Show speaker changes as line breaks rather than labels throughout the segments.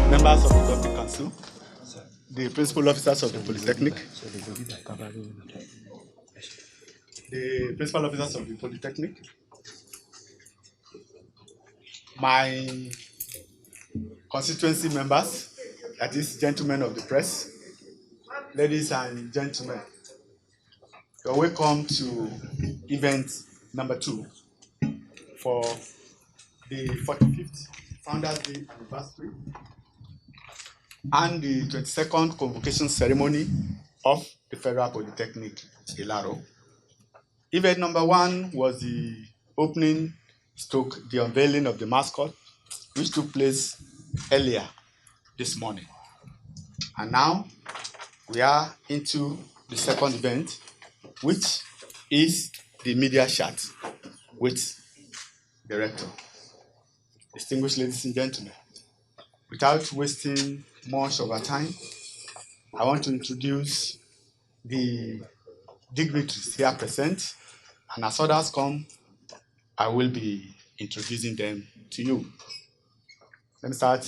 Members of the Governing Council, the principal officers of the Polytechnic, my constituency members, that is, gentlemen of the press, ladies and gentlemen, you're welcome to event number 2 for the 45th Founders Day anniversary and the 22nd convocation ceremony of the Federal Polytechnic Ilaro. Event number 1 was the opening the unveiling of the mascot, which took place earlier this morning. And now we are into the second event, which is the media chat with the rector. Distinguished ladies and gentlemen, without wasting much of our time, I want to introduce the dignitaries here present, and as others come, I will be introducing them to you. Let me start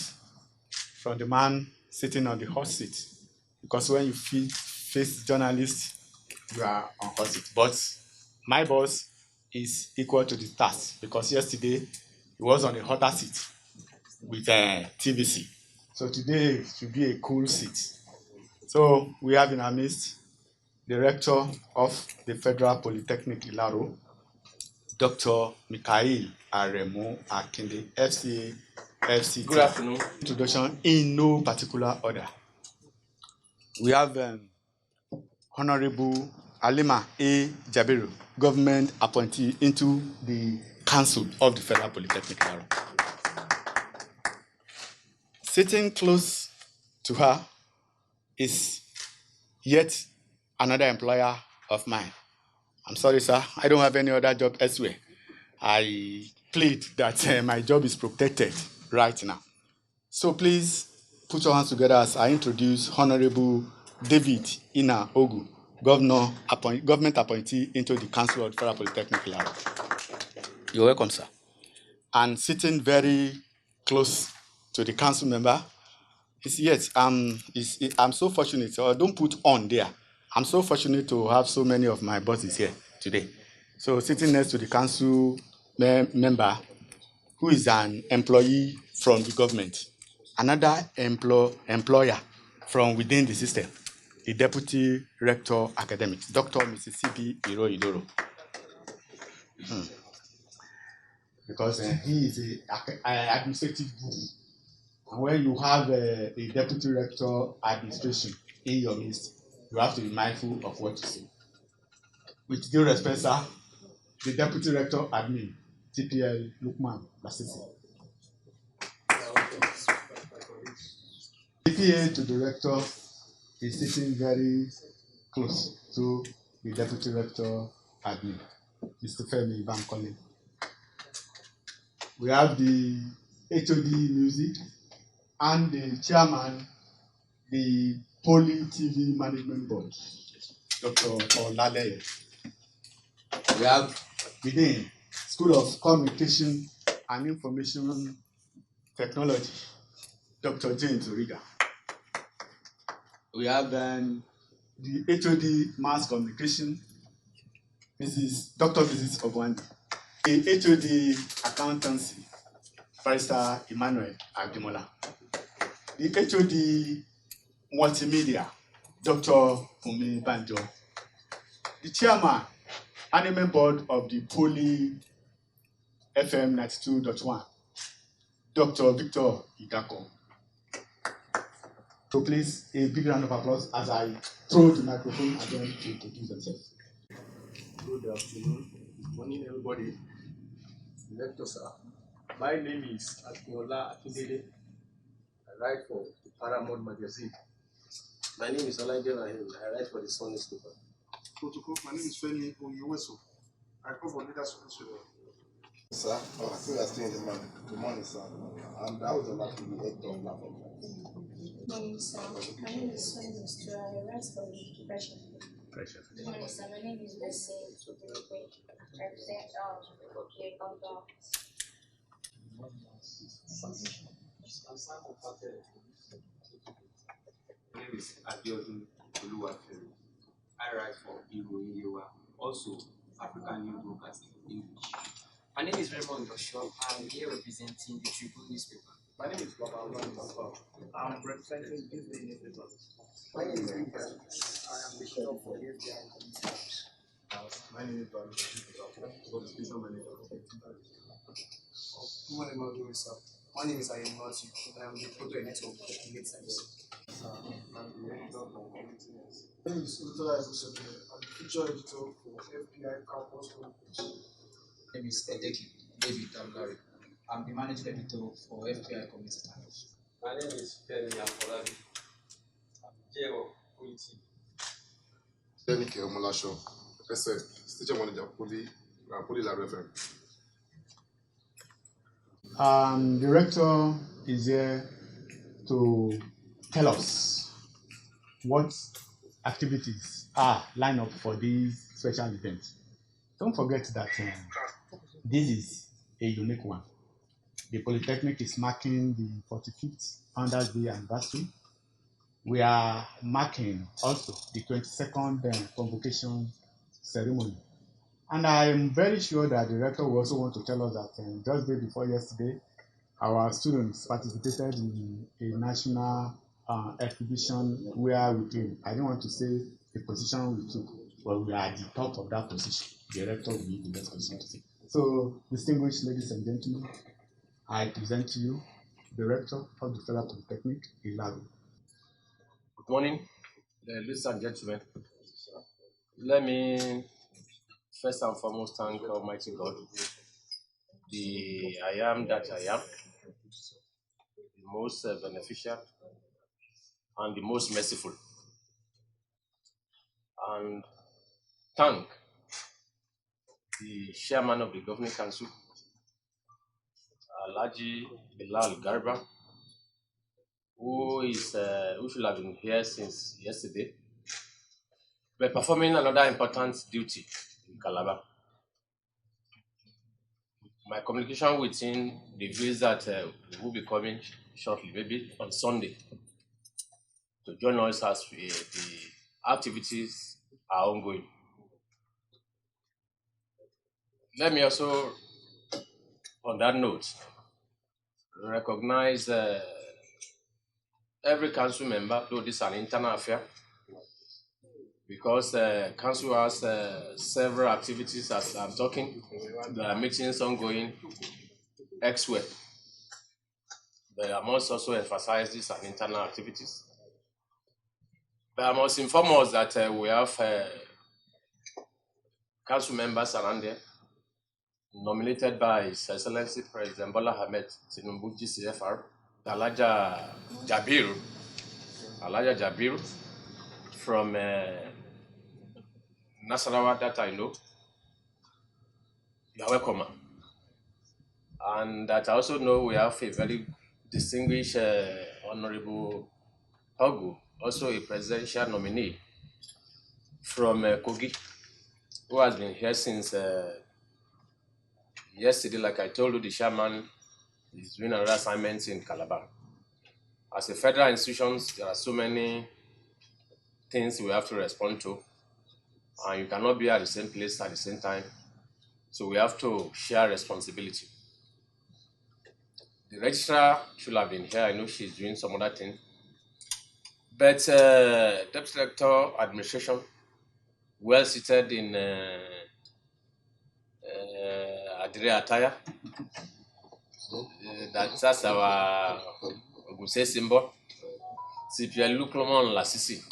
from the man sitting on the hot seat, because when you face journalists, you are on hot seat. But my boss is equal to the task, because yesterday he was on the hotter seat with TVC. So today it should be a cool seat. So we have in our midst the rector of the Federal Polytechnic Ilaro, Dr. Mikhail Aremu Akinde, FCA, FCT.
Good afternoon.
Introduction in no particular order. We have Honorable Alima A. Jabiru, government appointee into the Council of the Federal Polytechnic Ilaro. Sitting close to her is yet another employer of mine. I'm sorry, sir, I don't have any other job elsewhere. I plead that my job is protected right now. So please put your hands together as I introduce Honorable David Ina Ogu, government appointee into the Council of the Federal Polytechnic Ilaro. You're welcome, sir. And sitting very close to the council member is I'm so fortunate, so don't put on there. I'm so fortunate to have so many of my bosses here today. So sitting next to the council member, who is an employee from the government, another employer from within the system, the Deputy Rector Academics, Dr. Mississippi Iro Idoro. Because he is an administrative group. And when you have a Deputy Rector Administration in your midst, you have to be mindful of what you say. With due respect, sir, the Deputy Rector Admin, TPL Lukman Lasisi. PA to the Rector is sitting very close to the Deputy Rector Admin, Mr. Femi Van Collin. We have the HOD Music and the Chairman, the Poly TV Management Board, Dr. Olale. We have within School of Communication and Information Technology, Dr. James Origa. We have the HOD Mass Communication, Dr. Mrs. Obwandi. The HOD Accountancy, Barrister Emmanuel Agdemola. The HOD Multimedia, Dr. Fumi Banjo. The Chairman, Anime Board of the Poly FM 92.1, Dr. Victor Idako. So please, a big round of applause as I throw the microphone at them to introduce themselves.
Good afternoon. Good morning, everybody. Rector, sir. My name is Akinola Akindele. I write for the Paramount magazine. My name is Olaide Rahim. I write for the Sun newspaper.
Protocol. My name is Femi Onyeweso. I come from Leaders Solution. Sir, I think we are still in the morning. Good morning, sir. And that was the last of the RECTOR platform.
Morning, sir. My name is Mr. I write for the pressure. Good morning, sir. My name is Bessie. I represent okay, compound.
My name is Abiodun Oluwafemi. I write for Igbo Iyewa, also African New Broadcasting English.
My name is Raymond Joshua. I'm here representing the Tribune newspaper.
My name is Baba Oluwafemi. I'm representing Disney newspaper.
My name is Rita. I am the shop for FBI Commissioners.
My name is Baba Oluwafemi.
Good morning, my name is My name is Ayem Matthew. I am the project editor of the Late Science.
I'm the editor for community news.
My name is Utola Ezosobe. I'm the feature editor for FBI Campus Chronicles.
My name is Edeki David Damlari. I'm the managing editor for FPI Community Times.
My name is Femi Afolabi. I'm Jero Quinty.
Denike Omolasho, SF, Station Manager, Police FM.
The rector is here to tell us what activities are lined up for these special events. Don't forget that this is a unique one. The Polytechnic is marking the 45th Founders Day anniversary. We are marking also the 22nd convocation ceremony. And I am very sure that the rector will also want to tell us that just day before yesterday, our students participated in a national exhibition where we came. I don't want to say the position we took, but we are at the top of that position. The rector will be the best person to say. So, distinguished ladies and gentlemen, I present to you the rector of the Federal Polytechnic, Ilaro.
Good morning, ladies and gentlemen. Let me first and foremost thank Almighty God, the I am that I am, the most beneficial and the most merciful. And thank the chairman of the Governing Council, Alhaji Bilal Garba, who should have been here since yesterday, but performing another important duty in Calabar. My communication with him reveals that he will be coming shortly, maybe on Sunday, to join us as the activities are ongoing. Let me also, on that note, recognize every council member, though this is an internal affair, because council has several activities as I'm talking. There are meetings ongoing elsewhere. But I must also emphasize these are internal activities. But I must inform us that we have council members around there, nominated by His Excellency President Bola Ahmed Tinubu GCFR, Alaja Jabiru from Nasarawa that I know. You are welcome. And that I also know we have a very distinguished Honorable Togu, also a presidential nominee from Kogi, who has been here since yesterday. Like I told you, the chairman is doing another assignment in Calabar. As a federal institution, there are so many things we have to respond to, and you cannot be at the same place at the same time. So we have to share responsibility. The registrar should have been here. I know she's doing some other thing. But Deputy Director Administration, well seated in Adire Ataya. That's our Oguse symbol. CPL Luklomon Lasisi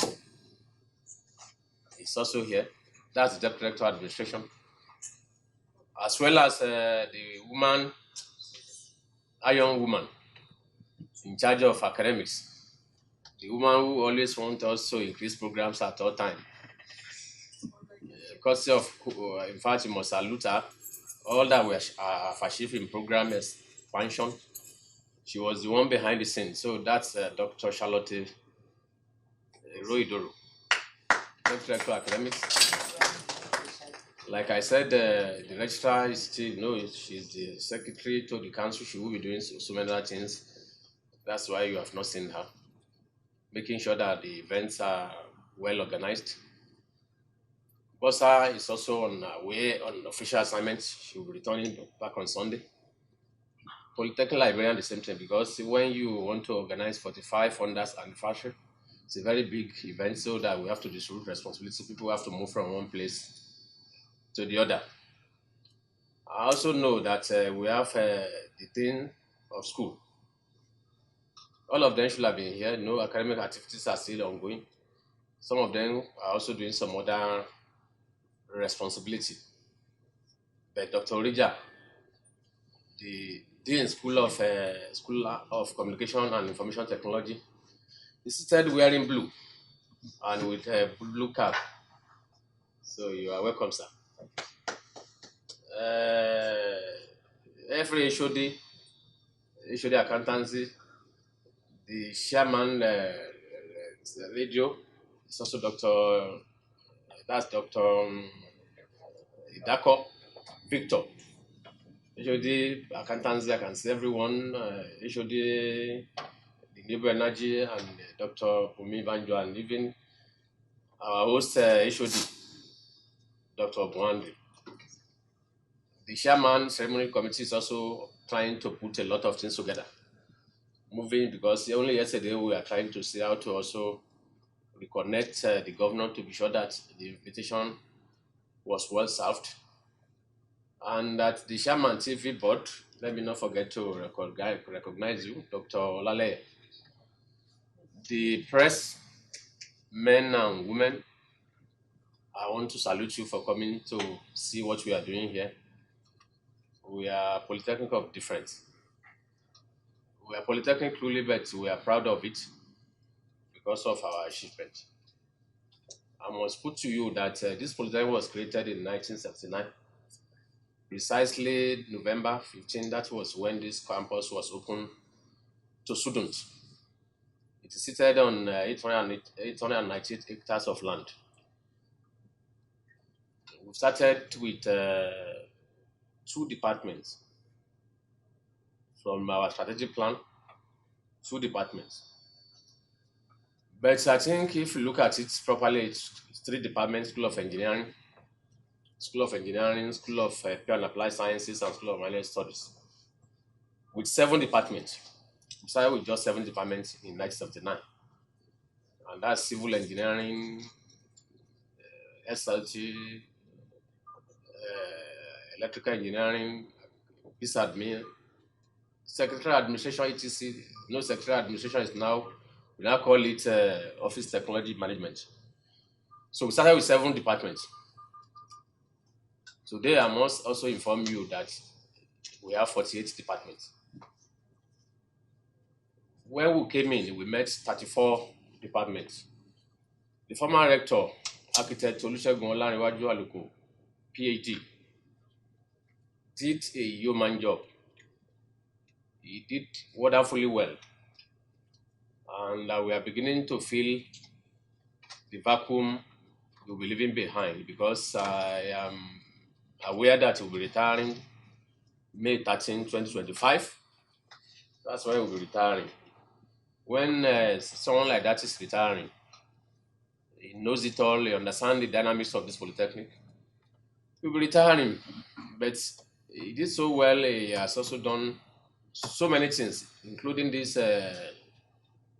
is also here. That's the Deputy Director Administration. As well as the woman, a young woman in charge of academics. The woman who always wants us to increase programs at all time. Courtesy of, in fact, you must salute her all that we have achieved in program expansion. She was the one behind the scenes. So that's Dr. Charlotte Roidoro, Director of Academics. Like I said, the registrar is still, she's the secretary to the council. She will be doing so many other things. That's why you have not seen her. Making sure that the events are well organized. Bossa is also on her way on official assignment. She will be returning back on Sunday. Polytechnic librarian, the same thing, because when you want to organize 45 founders anniversary, it's a very big event, so that we have to distribute responsibility. People have to move from one place to the other. I also know that we have the dean of school. All of them should have been here. No academic activities are still ongoing. Some of them are also doing some other responsibility. But Dr. Orija, the dean School of Communication and Information Technology, is seated wearing blue and with a blue cap. So you are welcome, sir. Every HOD accountancy, the chairman radio is also Dr. That's Dr. Idako Victor. HOD accountancy, I can see everyone. HOD renewable energy and Dr. Pumi Banjo, and even our host HOD, Dr. Buandi. The chairman ceremony committee is also trying to put a lot of things together. Moving, because only yesterday we are trying to see how to also reconnect the governor to be sure that the invitation was well served. And that the chairman TV board, let me not forget to recognize you, Dr. Olale. The press, men and women, I want to salute you for coming to see what we are doing here. We are Polytechnic of difference. We are Polytechnic truly, but we are proud of it because of our achievement. I must put to you that this Polytechnic was created in 1979. Precisely November 15, that was when this campus was opened to students. It is seated on 898 hectares of land. We started with 2 departments. From our strategic plan, 2 departments. But I think if you look at it properly, it's 3 departments: School of Engineering, School of Pure and Applied Sciences, and School of Management Studies, with 7 departments. We started with just 7 departments in 1979. And that's Civil Engineering, SLT, Electrical Engineering, Admin, Secretarial Administration, etc. No, Secretarial Administration is now, we now call it Office Technology Management. So we started with 7 departments. Today I must also inform you that we have 48 departments. When we came in, we met 34 departments. The former rector, Architect Olusegun Olanrewaju Aluko, PhD, did a yeoman job. He did wonderfully well. And we are beginning to feel the vacuum we'll be leaving behind, because I am aware that we'll be retiring May 13, 2025. That's when we'll be retiring. When someone like that is retiring, he knows it all, he understands the dynamics of this Polytechnic. We'll be retiring, but he did so well. He has also done so many things, including this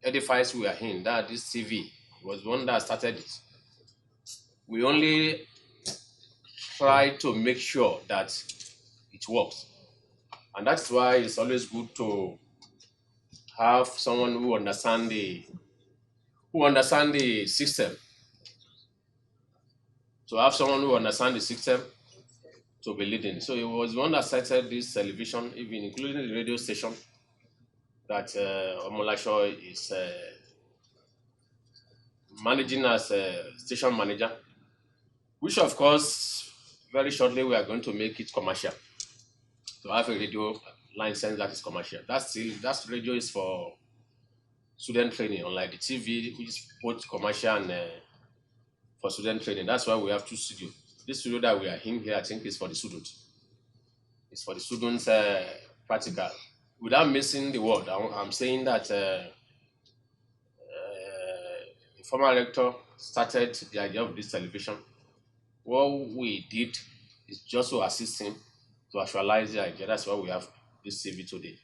edifice we are in, that this TV was one that started it. We only try to make sure that it works. And that's why it's always good to have someone who understands the system. To have someone who understands the system to be leading. So it was one that started this television, even including the radio station that Omolasho is managing as a station manager, which of course, very shortly we are going to make it commercial. to have a radio license that is commercial. That radio is for student training, unlike the TV, which is both commercial and for student training. That's why we have 2 studios. This studio that we are in here, I think, is for the students. It's for the students' practical. Without missing the word, I'm saying that the former rector started the idea of this television. What we did is just to assist him to actualize the idea. That's why we have this CV today.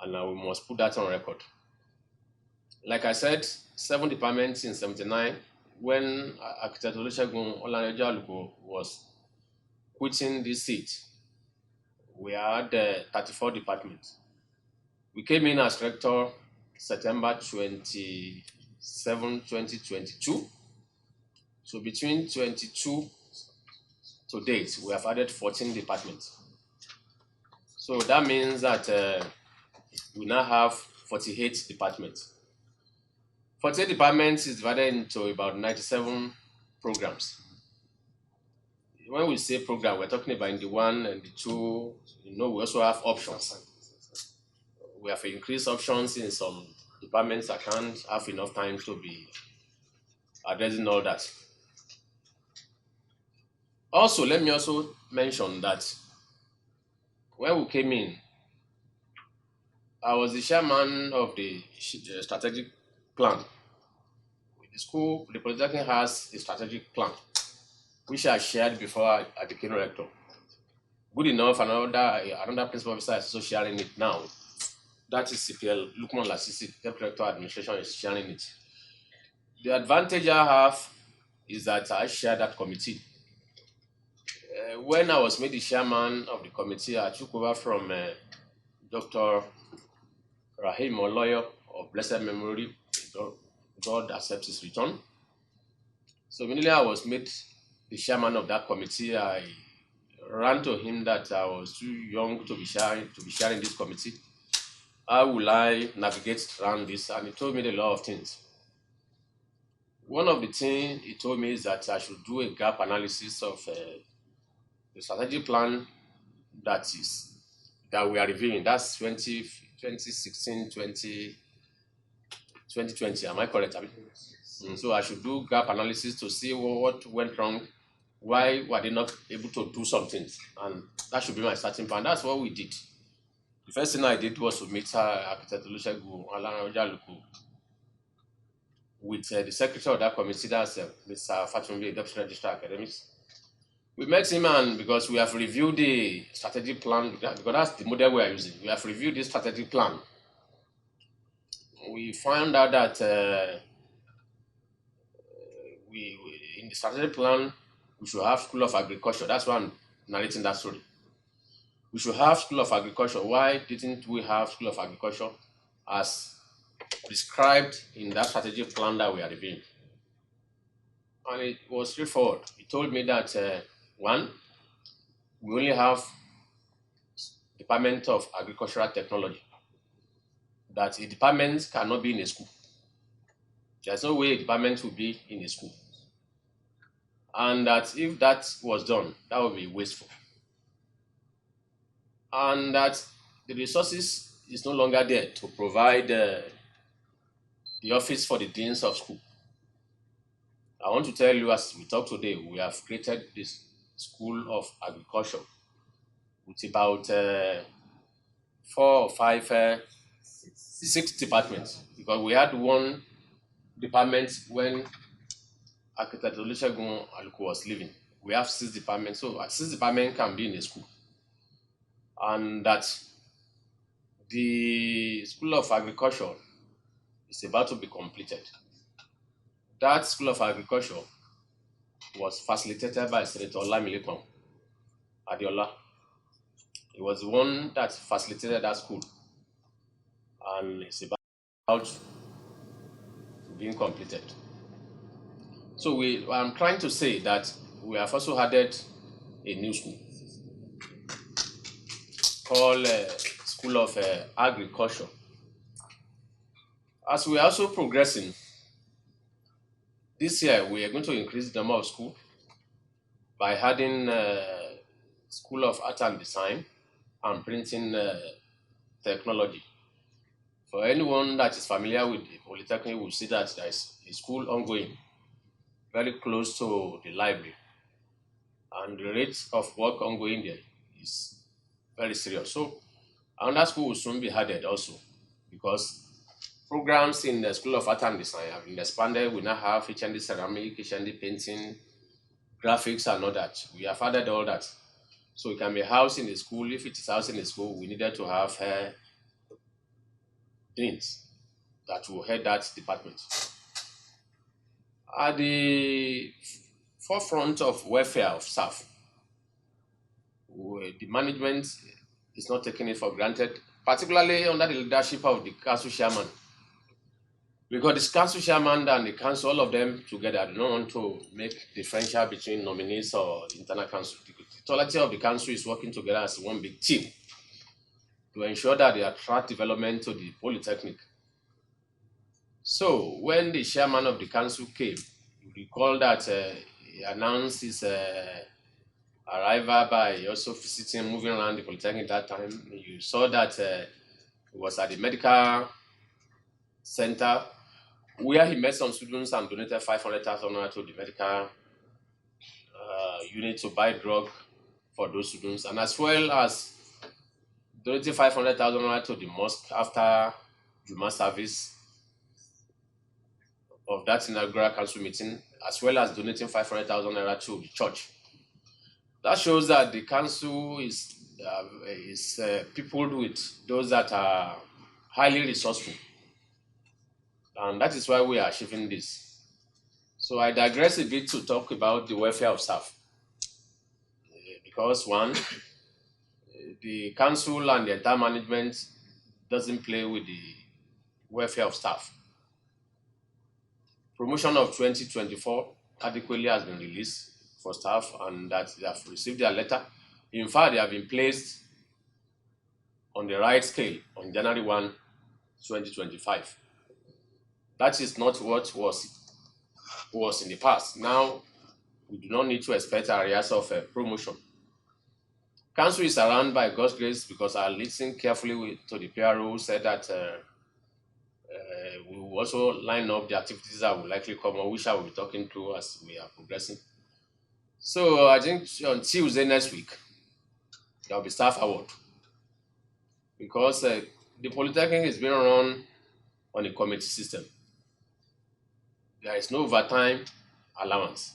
And now we must put that on record. Like I said, 7 departments in 79, when architect Olusegun Olanejo Aluko was quitting this seat, we had 34 departments. We came in as rector September 27, 2022. So between 22 to date, we have added 14 departments. So that means that we now have 48 departments. 48 departments is divided into about 97 programs. When we say program, we're talking about in the 1 and the 2. We also have options. We have increased options in some departments. I can't have enough time to be addressing all that. Also, let me also mention that when we came in, I was the chairman of the strategic plan. The school, the Polytechnic has a strategic plan, which I shared before I became rector. Good enough, another principal officer is also sharing it now. That is CPL, Lukman Lasisi, Deputy Rector Administration is sharing it. The advantage I have is that I share that committee. When I was made the chairman of the committee, I took over from Dr. Rahim Oloyo of blessed memory. God accepts his return. So immediately I was made the chairman of that committee. I ran to him that I was too young to be sharing this committee. How will I navigate around this? And he told me a lot of things. One of the things he told me is that I should do a gap analysis of the strategic plan that we are reviewing. That's 2016, 2020. Am I correct? So I should do gap analysis to see what went wrong, why were they not able to do something, and that should be my starting point. That's what we did. The first thing I did was to meet architect Olusegun Olanejo Aluko with the secretary of that committee, that's Mr. Fatunde, Deputy Registrar Academics. We met him, and because we have reviewed the strategic plan, because that's the model we are using. We have reviewed the strategic plan. We found out that in the strategic plan, we should have School of Agriculture. That's why I'm narrating that story. We should have School of Agriculture. Why didn't we have School of Agriculture as prescribed in that strategic plan that we are reviewing? And it was straightforward. He told me that, one, we only have Department of Agricultural Technology, that a department cannot be in a school. There's no way a department will be in a school. And that if that was done, that would be wasteful. And that the resources is no longer there to provide the office for the deans of school. I want to tell you, as we talk today, we have created this School of Agriculture with about 4 or 5, 6 departments, because we had one department when architect Olusegun Aluko was leaving. We have 6 departments, so 6 departments can be in a school. And that the School of Agriculture is about to be completed. That School of Agriculture was facilitated by Senator Olamilekan Adeola. He was the one that facilitated that school, and it's about being completed. So I'm trying to say that we have also added a new school called School of Agriculture. As we are also progressing, this year we are going to increase the number of schools by adding School of Art and Design and printing technology. For anyone that is familiar with the Polytechnic will see that there is a school ongoing very close to the library, and the rate of work ongoing there is very serious. So another school will soon be added also, because programs in the School of Art and Design have been expanded. We now have HND ceramic, HND painting, graphics, and all that. We have added all that. So it can be housed in the school. If it is housed in the school, we needed to have deans that will head that department. At the forefront of welfare of staff, the management is not taking it for granted, particularly under the leadership of the council chairman. Because the council chairman and the council, all of them together, do not want to make differential between nominees or internal council. The totality of the council is working together as one big team to ensure that they attract development to the Polytechnic. So when the chairman of the council came, you recall that he announced his arrival by also visiting, moving around the Polytechnic that time. You saw that he was at the medical center where he met some students and donated 500,000 naira to the medical unit to buy drug for those students, and as well as donating 500,000 naira to the mosque after Juma service of that inaugural council meeting, as well as donating 500,000 naira to the church. That shows that the council is peopled with those that are highly resourceful, and that is why we are achieving this. So I digress a bit to talk about the welfare of staff, because one, the council and the entire management doesn't play with the welfare of staff. Promotion of 2024 adequately has been released for staff, and that they have received their letter. In fact, they have been placed on the right scale on January 1, 2025. That is not what was in the past. Now, we do not need to expect areas of promotion. Council is around by God's grace, because I listened carefully to the PRO who said that we will also line up the activities that will likely come on, which I will be talking to as we are progressing. So I think on Tuesday next week, there will be staff award, because the Polytechnic is being run on a committee system. There is no overtime allowance.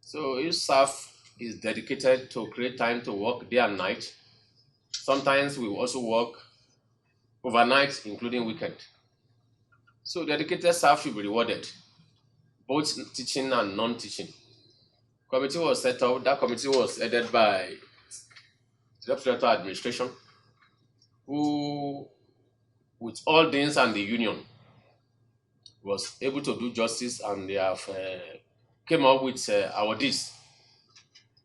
So if staff is dedicated to create time to work day and night, sometimes we also work overnight, including weekend. So dedicated staff should be rewarded, both teaching and non-teaching. Committee was set up. That committee was headed by the Rector Administration, who, with all deans and the union, was able to do justice, and they have came up with awardees,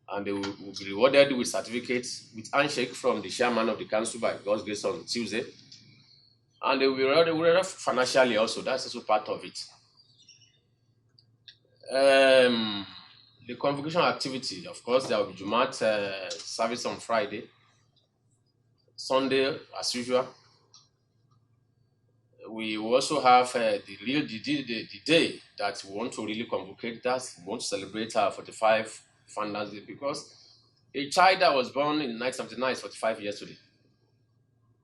and they will be rewarded with certificates with handshake from the chairman of the council by God's grace on Tuesday, and they will be rewarded financially also. That's also part of it. The convocation activity, of course, there will be Jumat service on Friday, Sunday as usual. We also have the day that we want to really convocate. That we want to celebrate our 45 Founders Day, because a child that was born in 1979 is 45 years today.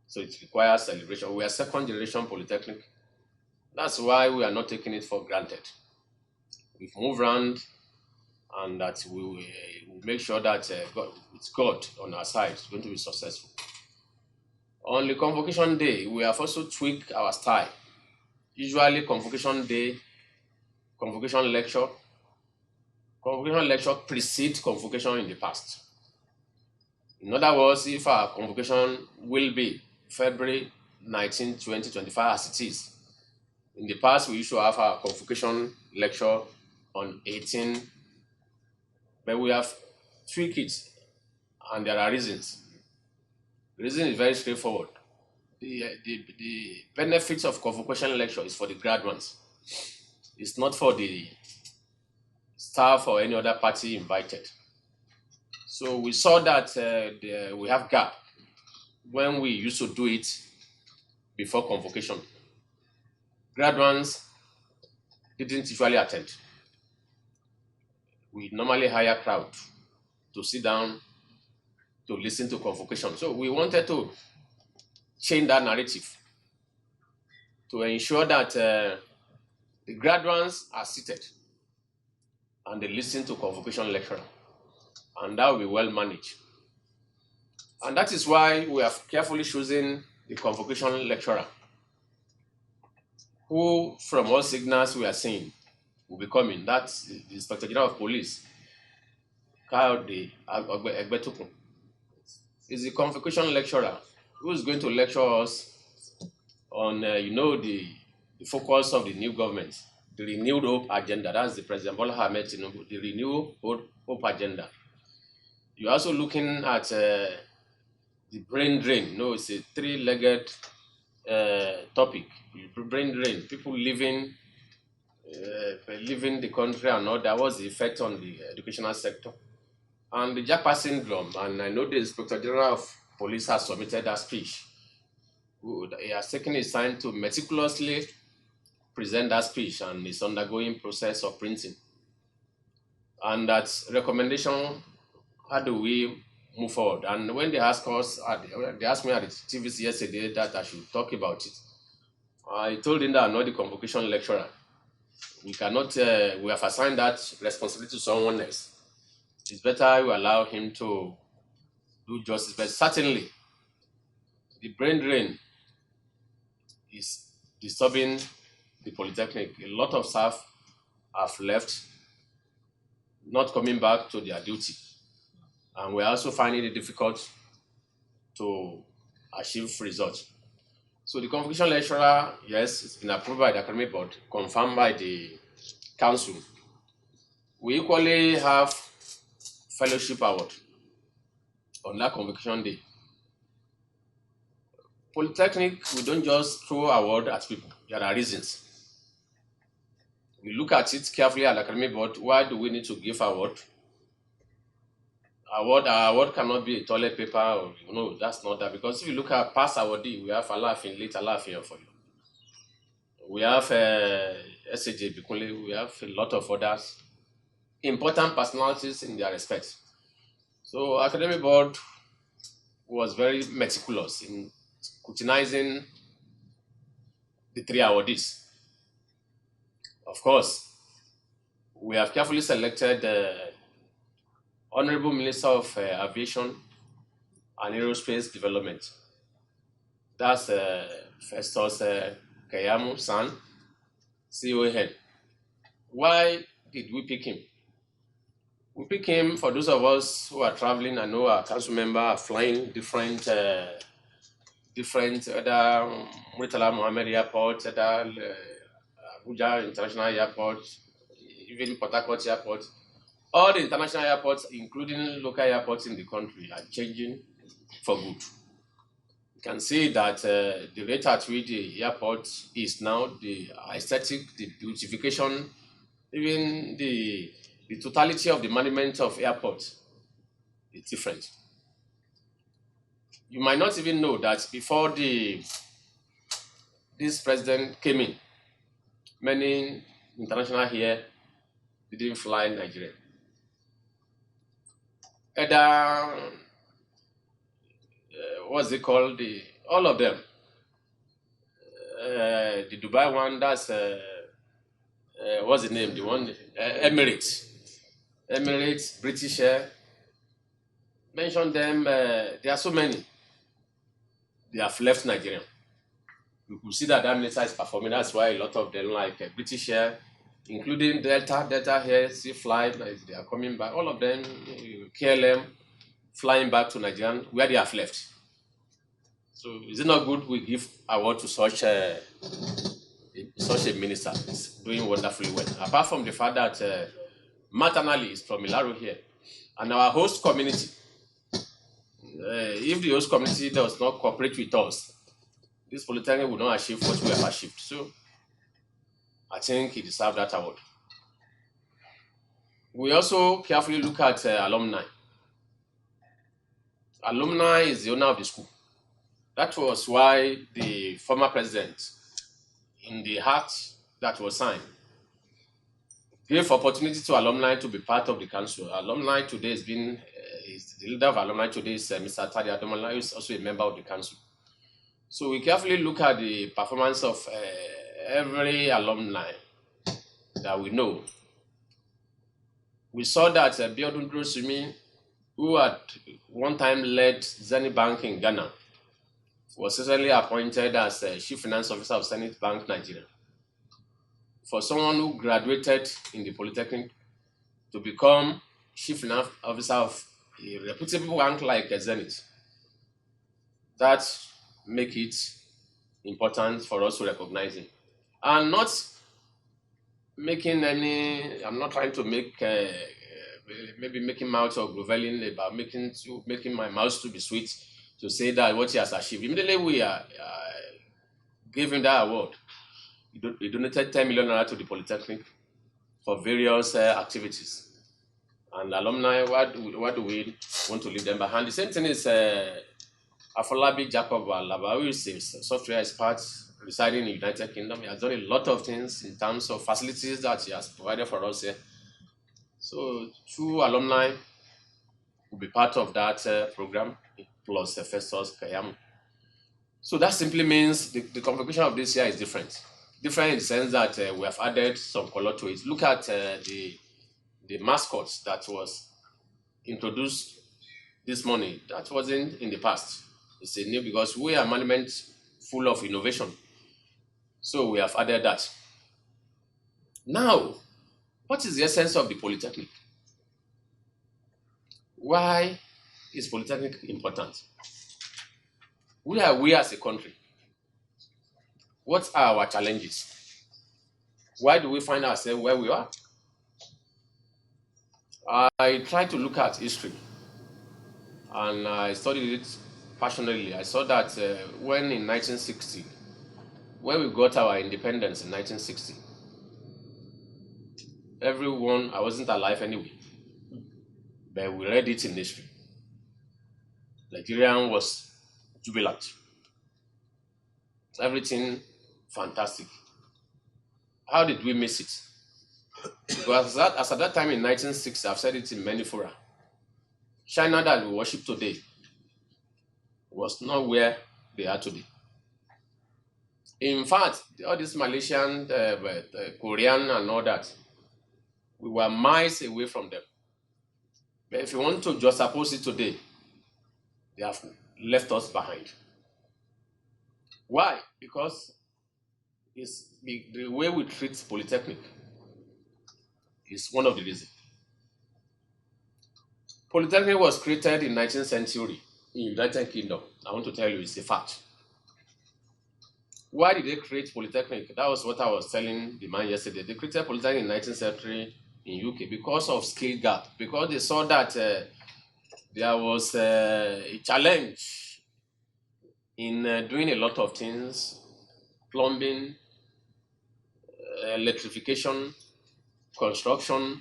So it requires celebration. We are second generation Polytechnic. That's why we are not taking it for granted. We've moved around, and that we will make sure that with God on our side, it's going to be successful. On the convocation day, we have also tweaked our style. Usually convocation day, convocation lecture precedes convocation in the past. In other words, if our convocation will be February 19, 2025 as it is, in the past we used to have our convocation lecture on 18, but we have tweaked it, and there are reasons. The reason is very straightforward. The benefits of convocation lecture is for the graduates. It's not for the staff or any other party invited. So we saw that we have gap when we used to do it before convocation, graduates didn't usually attend. We normally hire crowd to sit down to listen to convocation. So we wanted to change that narrative to ensure that the graduates are seated and they listen to convocation lecturer, and that will be well managed. And that is why we have carefully chosen the convocation lecturer, who from all signals we are seeing will be coming. That's the Inspector General of Police, Kayode Egbetukun. Is the convocation lecturer who is going to lecture us on, the focus of the new government, the renewed hope agenda. That's the President Bola Ahmed Tinubu, the renewed hope agenda. You're also looking at the brain drain. It's a three-legged topic. Brain drain. People leaving the country and all that. What's the effect on the educational sector? And the Japa syndrome. And I know the Inspector General of Police has submitted that speech. He has taken his time to meticulously present that speech and is undergoing process of printing. And that recommendation, how do we move forward? And when they asked me at the TVC yesterday that I should talk about it, I told him that I'm not the convocation lecturer. We cannot, we have assigned that responsibility to someone else. It's better we allow him to do justice. But certainly, the brain drain is disturbing the Polytechnic. A lot of staff have left, not coming back to their duty. And we're also finding it difficult to achieve results. So the convocation lecturer, yes, it's been approved by the academic board, confirmed by the council. We equally have fellowship award on that convocation day. Polytechnic, we don't just throw award at people. There are reasons. We look at it carefully at the academic board. Why do we need to give award? Our award cannot be a toilet paper, or that's not that. Because if you look at past awardee, we have Alafin, late Alafin for you. We have SAJ Bikunle, we have a lot of others, important personalities in their respect. So academic board was very meticulous in scrutinizing the three awardees. Of course, we have carefully selected Honorable Minister of Aviation and Aerospace Development. That's Festus Kayamu San, CON. Why did we pick him? We pick him for those of us who are traveling. I know our council member are flying different other Murtala Mohammed Airport, other Abuja International Airport, even Port Harcourt Airport. All the international airports, including local airports in the country, are changing for good. You can see that the rate at which the airport is now, the aesthetic, the beautification, even the totality of the management of airports is different. You might not even know that before this president came in, many international here didn't fly Nigeria. What's it called? All of them. The Dubai one, that's what's the name? The one, Emirates, British Air. Mention them. There are so many. They have left Nigeria. You could see that minister is performing. That's why a lot of them, like British Air, including Delta here, Sea Flight, they are coming back. All of them, KLM, flying back to Nigeria, where they have left. So is it not good we give award to such a minister? It's doing wonderfully well. Apart from the fact that maternally is from Ilaro here, and our host community. If the host community does not cooperate with us, this Polytechnic will not achieve what we have achieved. So I think he deserves that award. We also carefully look at alumni. Alumni is the owner of the school. That was why the former president, in the act that was signed, gave opportunity to alumni to be part of the council. Alumni today has been, the leader of alumni today is Mr. Tadi Adomola, who is also a member of the council. So we carefully look at the performance of every alumni that we know. We saw that Biodun Drosimi, who at one time led Zenith Bank in Ghana, was recently appointed as Chief Finance Officer of Zenith Bank Nigeria. For someone who graduated in the Polytechnic to become Chief Finance Officer of a reputable bank like Zenith, that make it important for us to recognize him. And not making any, I'm not trying to make, maybe making mouth or groveling about making my mouth to be sweet to say that what he has achieved. Immediately we are giving that award. He donated 10 million naira to the Polytechnic for various activities. And alumni, what do we want to leave them behind? The same thing is Afolabi Jacob Alaba, who is a software expert residing in the United Kingdom. He has done a lot of things in terms of facilities that he has provided for us here. So 2 alumni will be part of that program, plus Festus Kayam. So that simply means the convocation of this year is different. Different in the sense that we have added some color to it. Look at the mascots that was introduced this morning. That wasn't in the past. It's a new, because we are a monument full of innovation. So we have added that. Now, what is the essence of the Polytechnic? Why is Polytechnic important? We are we as a country. What are our challenges? Why do we find ourselves where we are? I tried to look at history, and I studied it passionately. I saw that when in 1960, when we got our independence in 1960, everyone, I wasn't alive anyway, but we read it in history. Nigerian was jubilant. Everything fantastic. How did we miss it? Because as at that time in 1960, I've said it in many fora, China that we worship today was not where they are today. In fact, all this Malaysian, Korean and all that, we were miles away from them. But if you want to just suppose it today, they have left us behind. Why? Because it's the way we treat Polytechnic is one of the reasons. Polytechnic was created in 19th century in United Kingdom. I want to tell you, it's a fact. Why did they create Polytechnic? That was what I was telling the man yesterday. They created Polytechnic in 19th century in UK because of skill gap, because they saw that there was a challenge in doing a lot of things, plumbing, electrification, construction,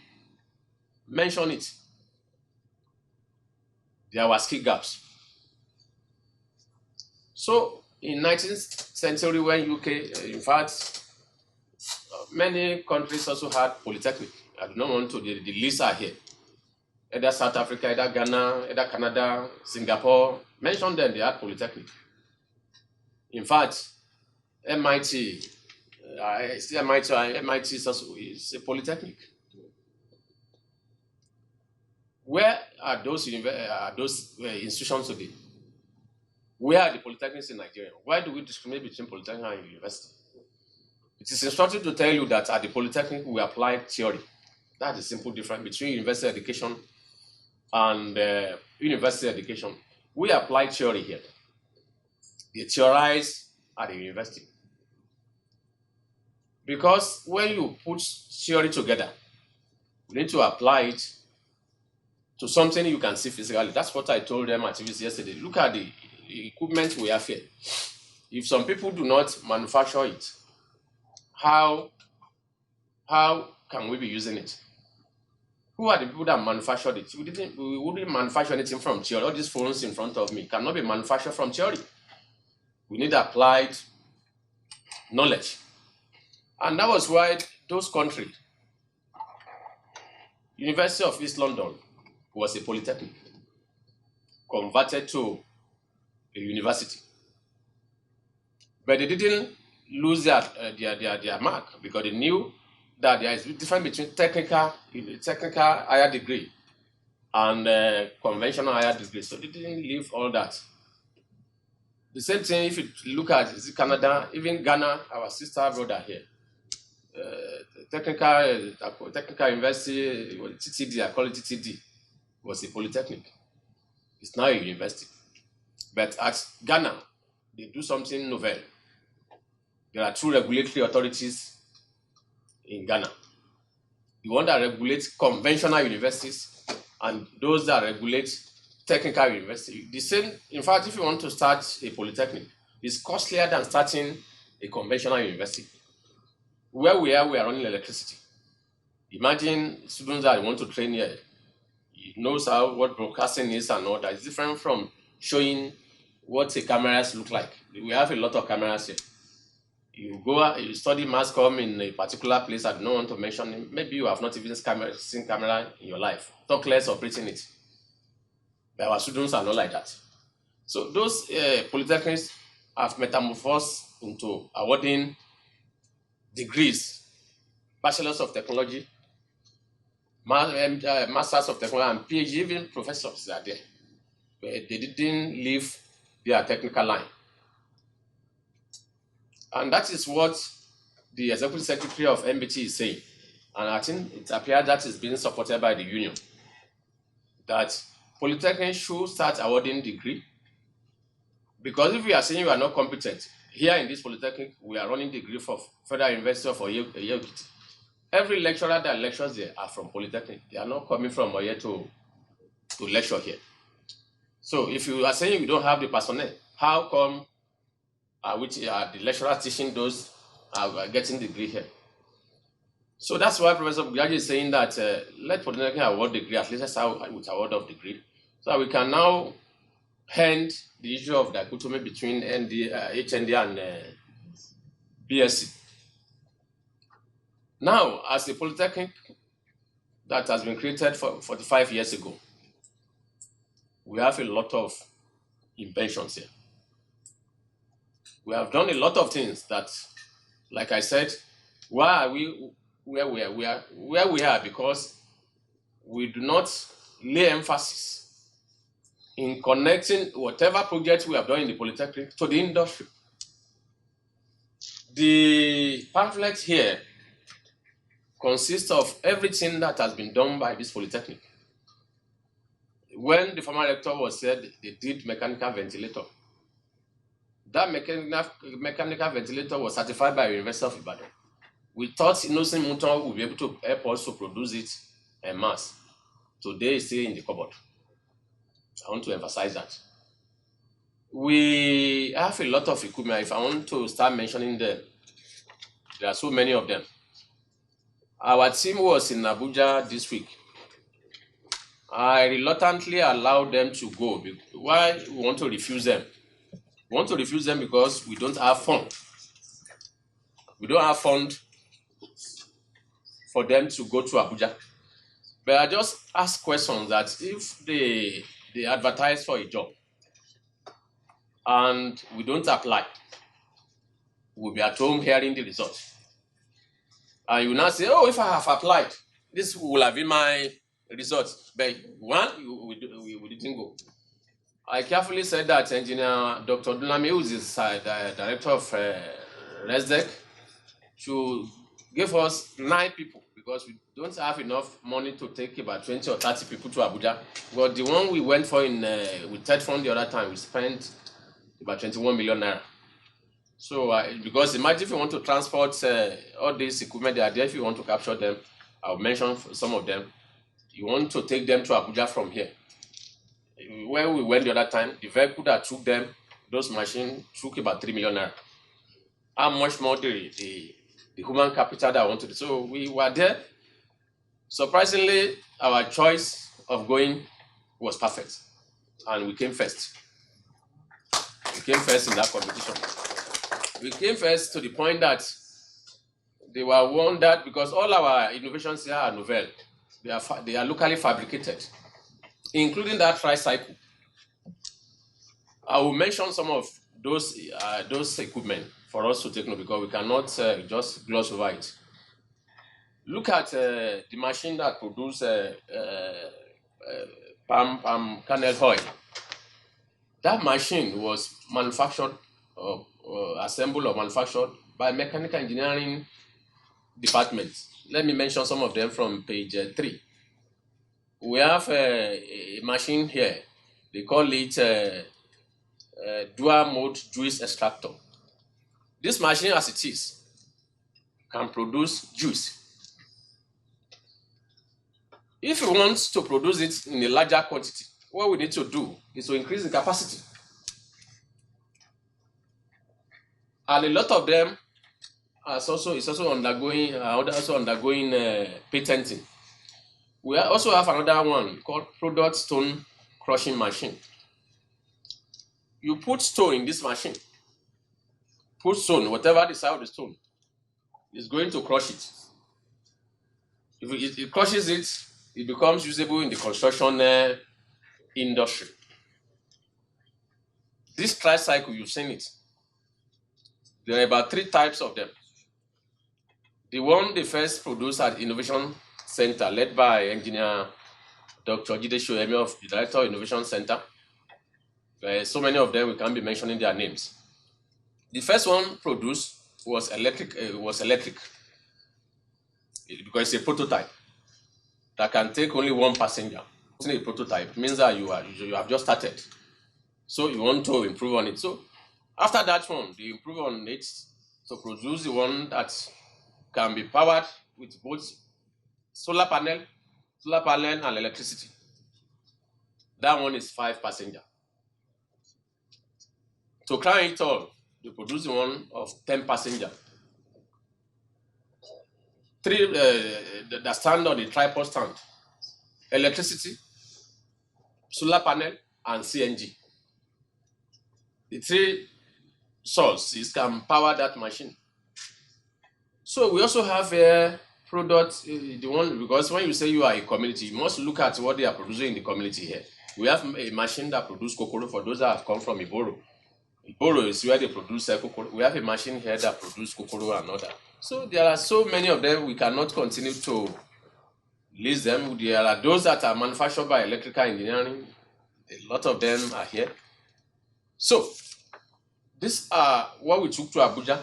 mention it. There were skill gaps. So in 19th century, when UK, in fact, many countries also had Polytechnic. I do not want to, the lists are here. Either South Africa, either Ghana, either Canada, Singapore, mention them, they had Polytechnic. In fact, MIT, MIT is a Polytechnic. Where are those institutions today? Where are the polytechnics in Nigeria? Why do we discriminate between polytechnic and university? It is instructive to tell you that at the polytechnic we apply theory. That's the simple difference between university education and university education. We apply theory here. They theorize at the university. Because when you put theory together, you need to apply it to something you can see physically. That's what I told them at TVC yesterday. Look at the equipment we have here. If some people do not manufacture it, how can we be using it? Who are the people that manufactured it? We wouldn't manufacture anything from theory. All these phones in front of me cannot be manufactured from theory. We need applied knowledge. And that was why those countries, University of East London was a polytechnic, converted to a university. But they didn't lose their mark, because they knew that there is a difference between technical higher degree and conventional higher degree. So they didn't leave all that. The same thing if you look at Canada, even Ghana, our sister brother here. Technical university, TTD, I call it TTD, was a polytechnic. It's now a university. But at Ghana, they do something novel. There are two regulatory authorities in Ghana. The one that regulates conventional universities and those that regulate technical university. The same, in fact, if you want to start a polytechnic, it's costlier than starting a conventional university. Where we are running electricity. Imagine students that want to train here. He knows what broadcasting is and all that. It's different from showing what the cameras look like. We have a lot of cameras here. You go, you study mass comm in a particular place, I don't want to mention it. Maybe you have not even seen camera in your life. Talk less operating it. But our students are not like that. So those polytechnics have metamorphosed into awarding degrees, bachelors of technology, masters of technology, and PhD, even professors are there. But they didn't leave their technical line. And that is what the Executive Secretary of MBT is saying. And I think it appears that is being supported by the union. That polytechnics should start awarding degree. Because if we are saying you are not competent, here in this polytechnic, we are running degree for Federal University of Oyo. Every lecturer that lectures there are from polytechnic. They are not coming from Oyo to lecture here. So if you are saying you don't have the personnel, how come the lecturers teaching those are getting degree here? So that's why Professor Bugaji is saying that let polytechnic award degree, at least let's start with award of degree, so that we can now end the issue of dichotomy between HND and BSc. Now, as a polytechnic that has been created 45 years ago, we have a lot of inventions here. We have done a lot of things that, like I said, why are we where we are? Because we do not lay emphasis in connecting whatever project we have done in the polytechnic to the industry. The pamphlet here consists of everything that has been done by this polytechnic. When the former rector was said they did mechanical ventilator, that mechanical ventilator was certified by the University of Ibadan. We thought Innocent Muton would be able to help us to produce it en masse. Today it's still in the cupboard. I want to emphasize that. We have a lot of equipment. If I want to start mentioning them, there are so many of them. Our team was in Abuja this week. I reluctantly allowed them to go. Why we want to refuse them? We want to refuse them because we don't have fund. We don't have fund for them to go to Abuja. But I just ask questions that if they advertise for a job and we don't apply, we'll be at home hearing the results. And you will now say, oh, if I have applied, this will have been my results. But one, we didn't go. I carefully said that Engineer Dr. Dunami, who is the director of RECTOR, should give us 9 people because we don't have enough money to take about 20 or 30 people to Abuja. But the one we went for with Third Fund the other time, we spent about 21 million naira. So, because imagine if you want to transport all these equipment they are there, if you want to capture them, I'll mention some of them. You want to take them to Abuja from here. When we went the other time, the vehicle that took them, those machines took about 3 million naira. How much more the human capital that I want to do. So we were there. Surprisingly, our choice of going was perfect. And we came first. came first in that competition. We came first to the point that they were wondered because all our innovations here are novel. They are locally fabricated, including that tricycle. I will mention some of those equipment for us to take note because we cannot just gloss over it. Look at the machine that produces palm kernel oil. That machine was manufactured, assembled or manufactured by mechanical engineering departments. Let me mention some of them from page 3. We have a machine here. They call it dual mode juice extractor. This machine, as it is, can produce juice. If we want to produce it in a larger quantity, what we need to do is to increase the capacity. And a lot of them is also undergoing patenting. We also have another one called product stone crushing machine. You put stone in this machine. Put stone, whatever the size of the stone, is going to crush it. If it crushes it, it becomes usable in the construction industry. This tricycle, you've seen it. There are about 3 types of them. The one they first produced at Innovation Center, led by engineer Dr. Jide Shoemi of the Director of Innovation Center. So many of them, we can't be mentioning their names. The first one produced was electric. Because it's a prototype that can take only 1 passenger. It's a prototype. It means that you have just started. So you want to improve on it. So after that one, they improve on it to produce the one that can be powered with both solar panel and electricity. That one is 5 passenger. To crown it all, they produce the one of 10 passenger. 3 that stand on the tripod stand: electricity, solar panel, and CNG. The 3 sources can power that machine. So we also have a product, the one, because when you say you are a community, you must look at what they are producing in the community here. We have a machine that produces kokoro for those that have come from Iboro. Iboro is where they produce kokoro. We have a machine here that produces kokoro and other. So there are so many of them, we cannot continue to list them. There are those that are manufactured by electrical engineering. A lot of them are here. So these are what we took to Abuja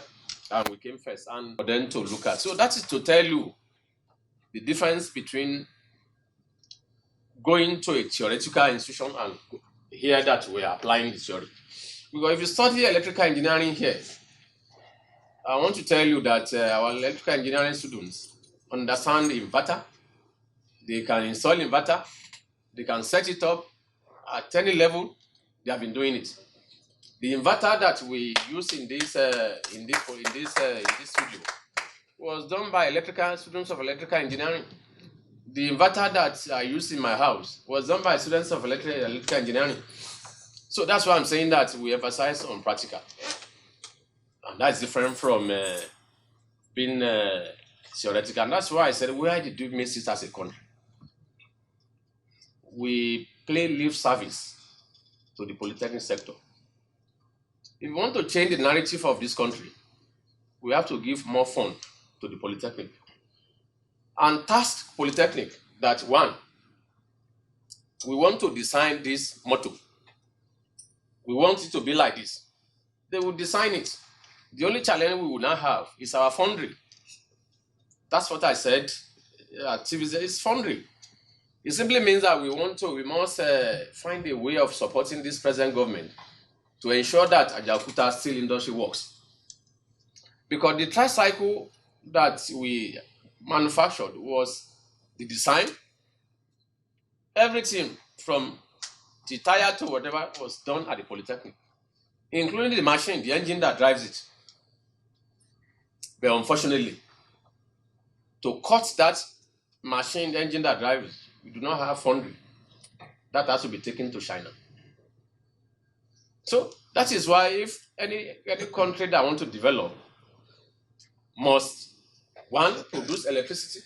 and we came first and for them to look at. So that is to tell you the difference between going to a theoretical institution and here that we are applying the theory. Because if you study electrical engineering here, I want to tell you that our electrical engineering students understand the inverter. They can install inverter. They can set it up at any level. They have been doing it. The inverter that we use in this studio was done by students of electrical engineering. The inverter that I use in my house was done by students of electrical engineering. So that's why I'm saying that we emphasize on practical. And that's different from being theoretical. And that's why I said, where did we miss it as a country? We play lip service to the polytechnic sector. If we want to change the narrative of this country, we have to give more fund to the polytechnic. And task polytechnic that, 1, we want to design this motto. We want it to be like this. They will design it. The only challenge we will now have is our funding. That's what I said. Activism is funding. It simply means that we must find a way of supporting this present government to ensure that Ajaokuta steel industry works. Because the tricycle that we manufactured was the design, everything from the tire to whatever was done at the polytechnic, including the machine, the engine that drives it. But unfortunately, to cut that machine, the engine that drives it, we do not have funding. That has to be taken to China. So that is why if any country that want to develop must, one, produce electricity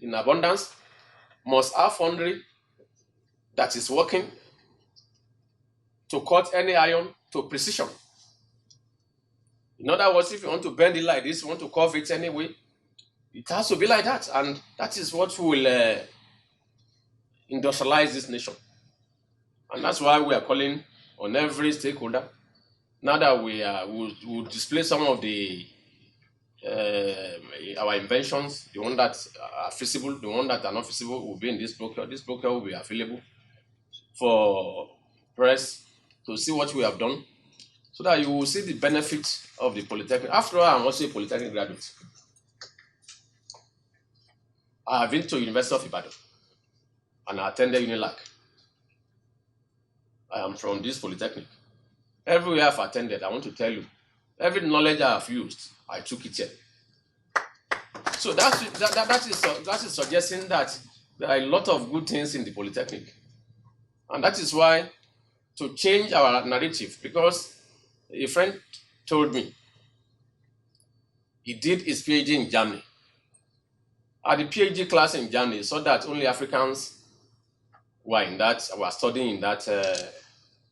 in abundance, must have foundry that is working to cut any iron to precision. In other words, if you want to bend it like this, you want to curve it anyway, it has to be like that. And that is what will industrialize this nation. And that's why we are calling on every stakeholder. Now that we'll display some of the our inventions, the one that are feasible, the one that are not feasible will be in this brochure. This brochure will be available for press to see what we have done, so that you will see the benefits of the Polytechnic. After all, I'm also a Polytechnic graduate. I have been to University of Ibadan and I attended Unilag. I am from this Polytechnic. Everywhere I've attended, I want to tell you, every knowledge I have used, I took it here. So that is suggesting that there are a lot of good things in the Polytechnic. And that is why, to change our narrative, because a friend told me he did his PhD in Germany. At the PhD class in Germany, he saw that only Africans were studying in that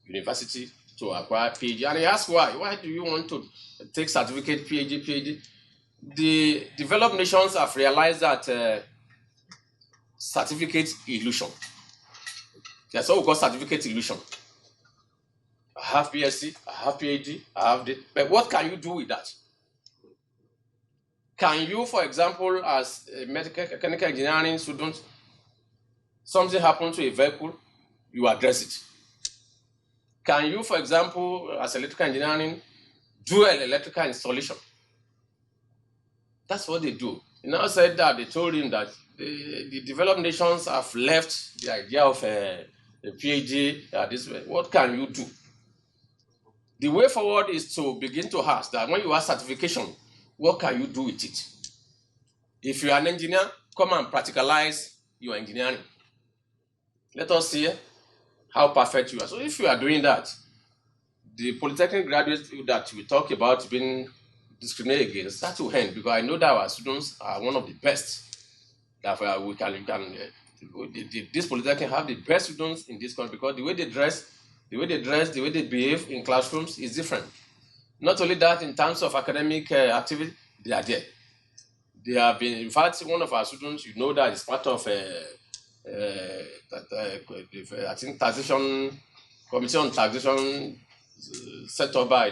university to acquire PhD. And he asked why. Why do you want to take certificate, PhD? The developed nations have realized that certificate illusion. That's what we call certificate illusion. I have PhD, I have PhD, I have this. But what can you do with that? Can you, for example, as a mechanical engineering student, something happens to a vehicle, you address it? Can you, for example, as electrical engineering, do an electrical installation? That's what they do. He now said that they told him that the developed nations have left the idea of a PhD this way. What can you do? The way forward is to begin to ask that when you have certification, what can you do with it? If you are an engineer, come and practicalize your engineering. Let us see how perfect you are. So if you are doing that, the Polytechnic graduates that we talk about being discriminated against, that will end, because I know that our students are one of the best that this Polytechnic have the best students in this country, because the way they dress, the way they behave in classrooms is different. Not only that, in terms of academic activity, they are there. They have been, in fact, one of our students, you know, that is part of I think taxation, committee on taxation set up by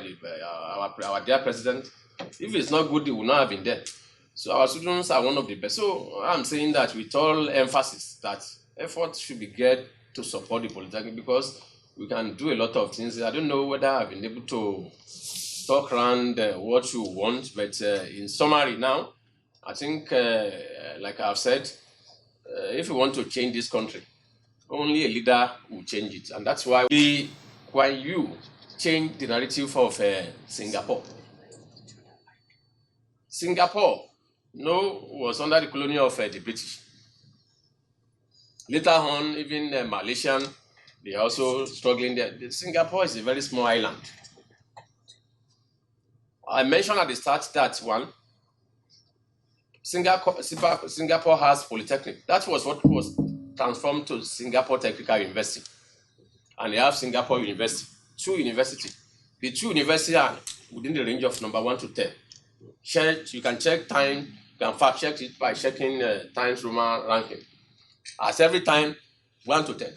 our dear president. If it's not good, they will not have been there. So our students are one of the best. So I'm saying that with all emphasis that effort should be geared to support the Polytechnic, because we can do a lot of things. I don't know whether I've been able to talk around what you want, but in summary now, I think, like I've said, if we want to change this country, only a leader will change it. And that's why when you change the narrative of Singapore. Singapore, was under the colony of the British. Later on, even Malaysian, they are also struggling there. Singapore is a very small island. I mentioned at the start that Singapore has Polytechnic. That was what was transformed to Singapore Technical University. And they have Singapore University, 2 universities. The 2 universities are within the range of number 1 to 10. You can check time, you can fact check it by checking Times Roman ranking. As every time, 1 to 10.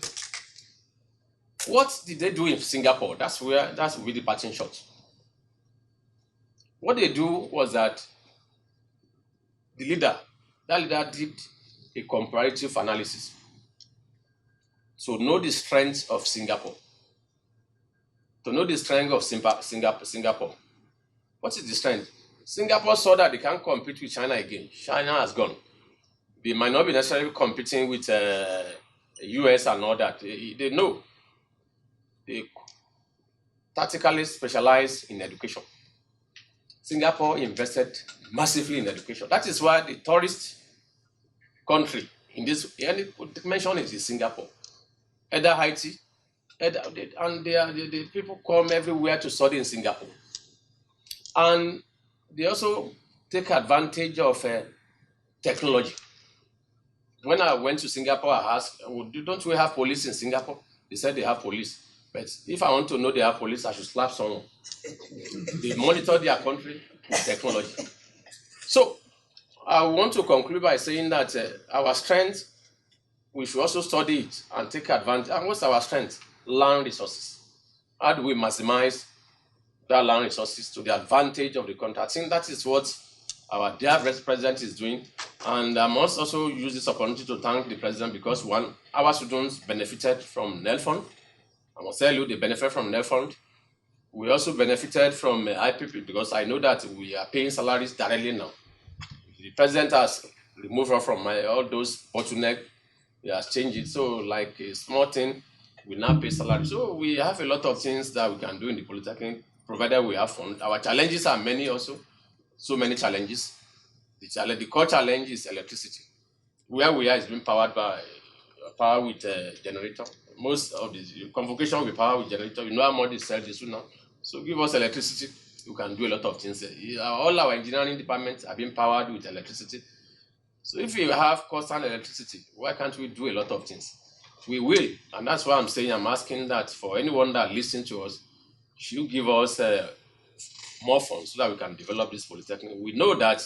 What did they do in Singapore? That's really parting shot. What they do was that that leader did a comparative analysis to know the strength of Singapore. To know the strength of Singapore. What is the strength? Singapore saw that they can't compete with China again. China has gone. They might not be necessarily competing with the US and all that. They know. They tactically specialize in education. Singapore invested massively in education. That is why the tourist country in this, any mention is Singapore. Either Haiti And the people come everywhere to study in Singapore. And they also take advantage of technology. When I went to Singapore, I asked, don't we have police in Singapore? They said they have police. But if I want to know they have police, I should slap someone. They monitor their country with technology. So I want to conclude by saying that our strength, we should also study it and take advantage. And what's our strength? Land resources. How do we maximize that land resources to the advantage of the country? I think that is what our dear president is doing. And I must also use this opportunity to thank the president because one, our students benefited from NEL Fund. I must tell you, they benefit from NEL Fund. We also benefited from IPP because I know that we are paying salaries directly now. The president has removed her from all those bottlenecks. He has changed it. So like a small thing, we now pay salary. So we have a lot of things that we can do in the Polytechnic, provided we have fund. Our challenges are many also, so many challenges. The core challenge is electricity. Where we are is being powered by power with generator. Most of the convocation will be powered with generator. You know how much they sell this now. So give us electricity, you can do a lot of things. All our engineering departments are being powered with electricity. So if we have constant electricity, why can't we do a lot of things? We will, and that's why I'm saying, I'm asking that for anyone that listens to us, should give us more funds so that we can develop this polytechnic. We know that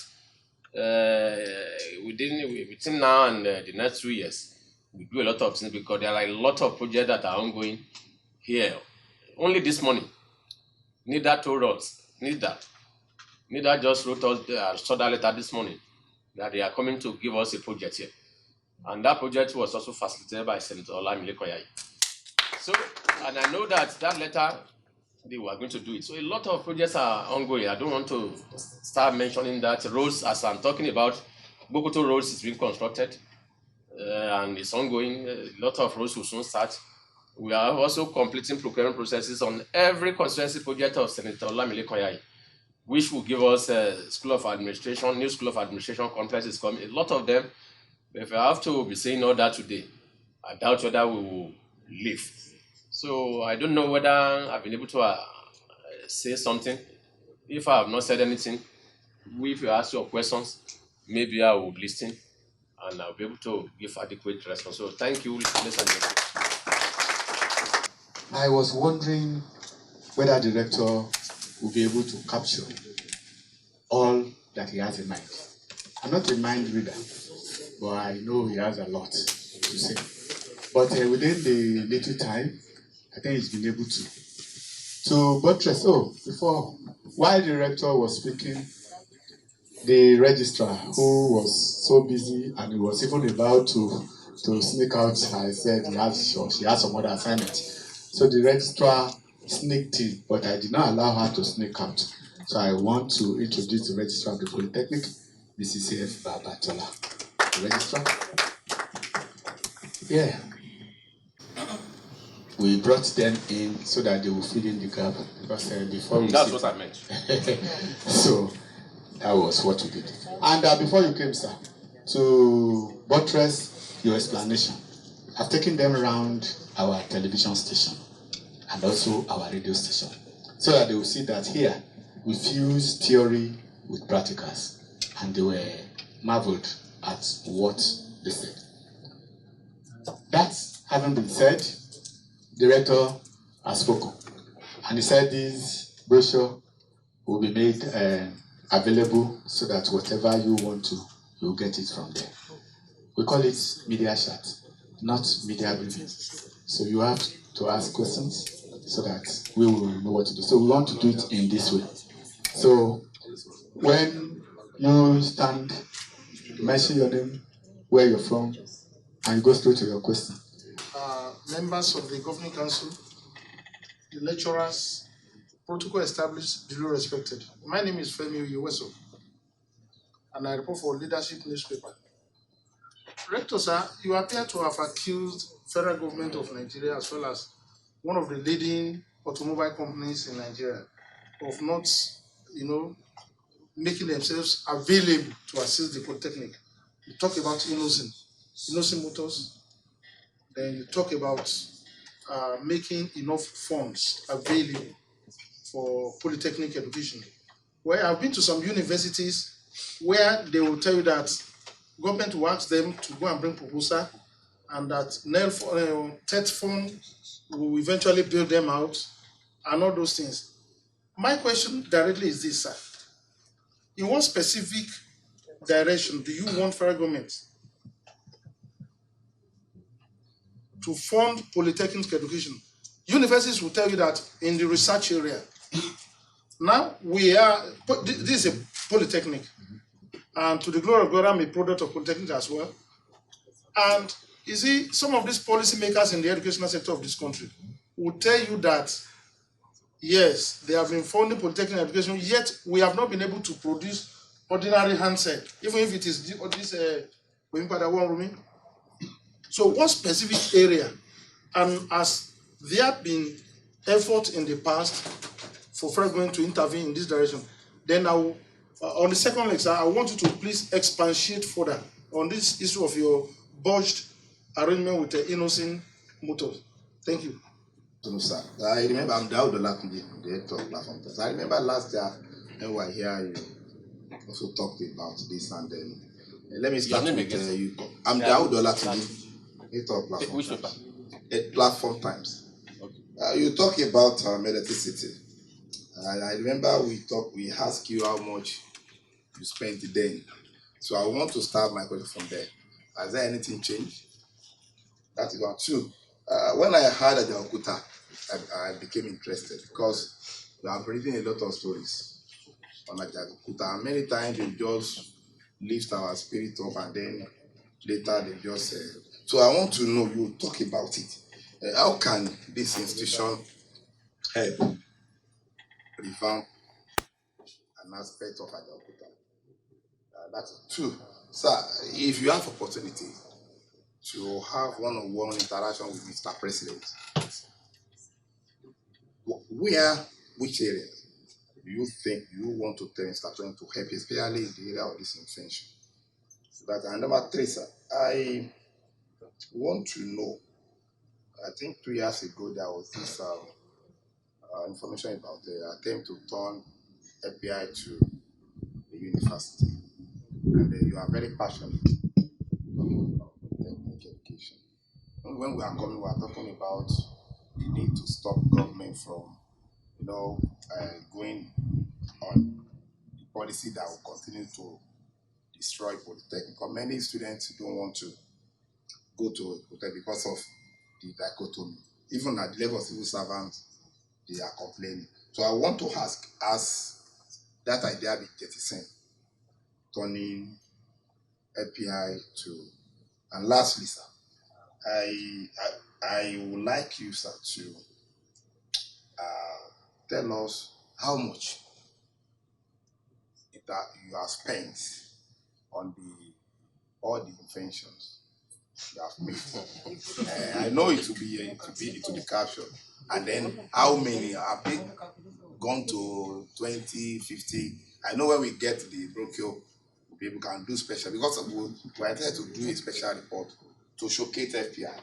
within now and the next 2 years, we do a lot of things because there are a lot of projects that are ongoing here. Only this morning, NIDA told us, NIDA just wrote us a letter this morning that they are coming to give us a project here. And that project was also facilitated by Senator Olamide Koyayi. So, and I know that letter, they were going to do it. So a lot of projects are ongoing. I don't want to start mentioning that. Roads, as I'm talking about, Bogoto Roads is being constructed and it's ongoing. A lot of roads will soon start. We are also completing procurement processes on every constituency project of Senator Olamide Koyayi, which will give us a School of Administration, new School of Administration complex is coming. A lot of them. If I have to be saying all that today, I doubt whether we will leave. So I don't know whether I've been able to say something. If I have not said anything, if you ask your questions, maybe I will listen and I'll be able to give adequate response. So thank you, ladies and gentlemen.
I was wondering whether the rector will be able to capture all that he has in mind. I'm not a mind reader, but I know he has a lot to say. But within the little time, I think he's been able to buttress. While the rector was speaking, the registrar, who was so busy and he was even about to sneak out, I said she has some other assignment. So the registrar sneaked in, but I did not allow her to sneak out. So I want to introduce the registrar of the Polytechnic, Mrs. F. Babatola. The registrar. Yeah. We brought them in so that they will fill in the gap. Because before we
that's what I meant.
So that was what we did. And before you came, sir, to buttress your explanation, I've taken them around our television station and also our radio station so that they will see that here we fuse theory with practicals, and they were marveled at what they said. That having been said, the rector has spoken, and he said this brochure will be made available so that whatever you want to, you'll get it from there. We call it media chat, not media briefing. So you have to ask questions so that we will know what to do. So we want to do it in this way. So when you stand, mention your name, where you're from, and you go straight to your question.
Members of the Governing Council, the lecturers, protocol established, duly respected. My name is Femi Uyeweso, and I report for Leadership newspaper. Rector, sir, you appear to have accused federal government of Nigeria as well as one of the leading automobile companies in Nigeria of not, making themselves available to assist the Polytechnic. You talk about Innocent Motors, then you talk about making enough funds available for polytechnic education. Well, I've been to some universities where they will tell you that government will ask them to go and bring proposal, and that TET fund will eventually build them out, and all those things. My question directly is this, sir. In what specific direction do you want federal government to fund polytechnic education? Universities will tell you that in the research area. Now this is a polytechnic, and to the glory of God, I'm a product of polytechnic as well. And you see, some of these policymakers in the educational sector of this country will tell you that yes, they have been funding polytechnic education, yet we have not been able to produce ordinary handset, even if it is this one rooming. So what specific area, and has there been effort in the past for federal government to intervene in this direction? Then I will, on the second lecture, I want you to please expatiate further on this issue of your budget arrangement with the innocent motors. Thank you.
No, sir. I remember I'm Daud Olatunji, the director of platform. I remember last year when we were here, you also talked about this, and then let me start with you. I'm Daud Olatunji, director of platform.
Which paper?
Platform Times. Okay. You talk about electricity. I remember we asked you how much you spent then. So I want to start my question from there. Has there anything changed? That is one. Two, when I heard at the Okuta, I became interested because we have reading a lot of stories on Okuta, and many times they just lift our spirit up, and then later they just so I want to know, you talk about it. How can this institution help revamp an aspect of Okuta? That's two. Sir, if you have opportunity to have one-on-one interaction with Mr. President, which area do you think you want to tell Mr. President to help, especially in the area of this invention? That, and number three, sir, I want to know, I think 2 years ago there was this information about the attempt to turn FBI to the university, and you are very passionate about technical education. And when we are coming, we are talking about the need to stop government from, going on the policy that will continue to destroy polytechnic. Because many students don't want to go to polytechnic because of the dichotomy. Even at the level of civil servants, they are complaining. So I want to ask, as that idea be 30 cents, turning API to, and lastly, sir, I would like you, sir, to tell us how much that you have spent on all the inventions you have made. I know it will be captured. And then how many have they gone to 20, 50? I know when we get the brochure, people can do special, because we are trying to do a special report to showcase FPI.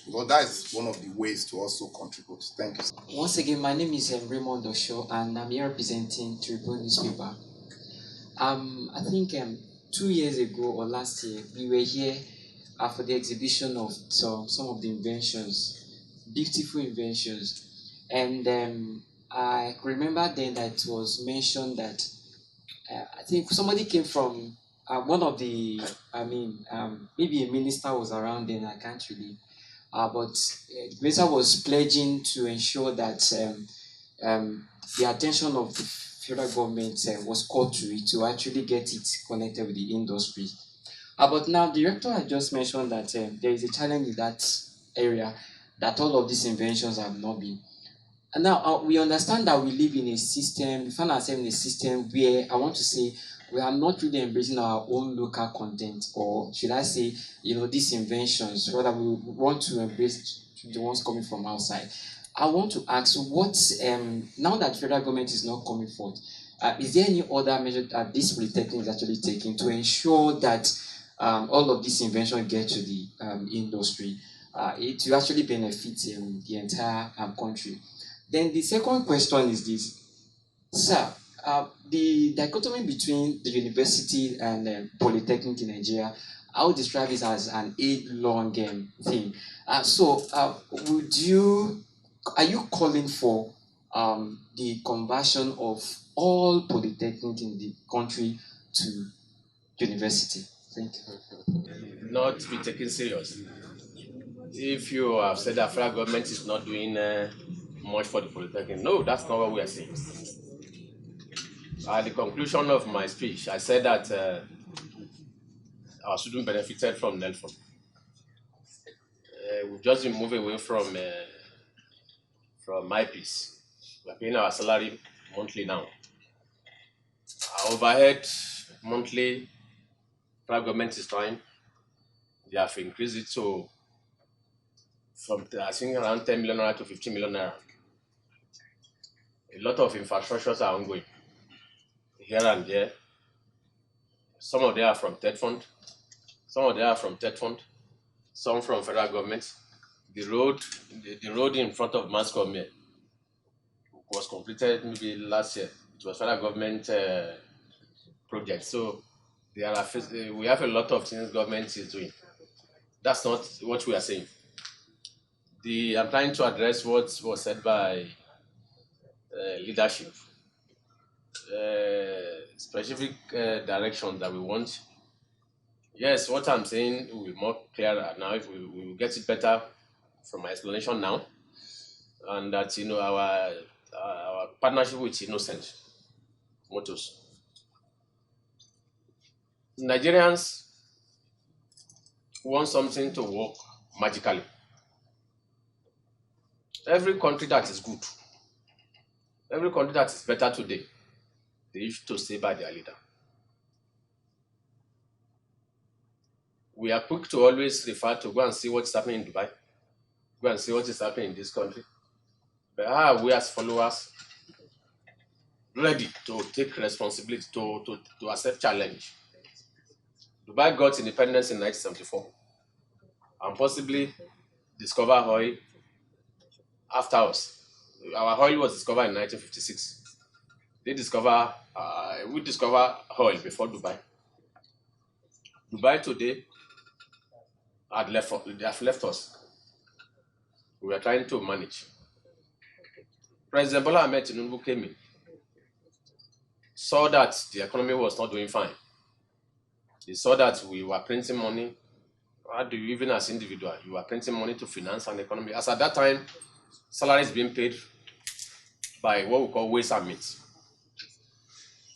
Because that is one of the ways to also contribute. Thank you.
Once again, my name is Raymond Osho, and I'm here representing Tribune newspaper. I think 2 years ago or last year, we were here for the exhibition of some of the inventions, beautiful inventions. And I remember then that it was mentioned that I think somebody came from one of the, maybe a minister was around then, I can't really, but the minister was pledging to ensure that the attention of the federal government was called to it to actually get it connected with the industry. But now the rector had just mentioned that there is a challenge in that area, that all of these inventions have not been. And now we understand that we live in a system, we find ourselves in a system where I want to say we are not really embracing our own local content, or should I say, these inventions, rather we want to embrace the ones coming from outside. I want to ask, now that federal government is not coming forth, is there any other measure that this polytechnic is actually taking to ensure that all of this invention get to the industry? it will actually benefit the entire country. Then the second question is this, sir. The dichotomy between the university and polytechnic in Nigeria, I would describe it as an age-long thing. Are you calling for the conversion of all polytechnic in the country to university? Thank you.
Not to be taken serious. If you have said that federal government is not doing much for the polytechnic, no, that's not what we are saying. At the conclusion of my speech, I said that our students benefited from NELFON. We've just been moving away from MyPeace. We're paying our salary monthly now. Our overhead monthly, federal government is trying. They have increased it to from I think around 10 million naira to 15 million naira. A lot of infrastructures are ongoing here and there. Some of them are from TED Fund, some from federal government. The road in front of Mascom was completed maybe last year. It was federal government project. So we have a lot of things government is doing. That's not what we are saying. I'm trying to address what was said by leadership. Specific direction that we want. Yes, what I'm saying will be more clear now if we will get it better from my explanation now, and that our partnership with Innocent Motors. Nigerians want something to work magically. Every country that is good, every country that is better today, they used to stay by their leader. We are quick to always refer to go and see what's happening in Dubai, go and see what is happening in this country. But we as followers ready to take responsibility, to accept challenge? Dubai got independence in 1974 and possibly discover oil after us. Our oil was discovered in 1956. We discover oil before Dubai. Dubai today they have left us. We are trying to manage. President Bola Ahmed Tinubu came in, saw that the economy was not doing fine. He saw that we were printing money. How do you, even as individual, you were printing money to finance an economy? As at that time, salaries being paid by what we call waste and means.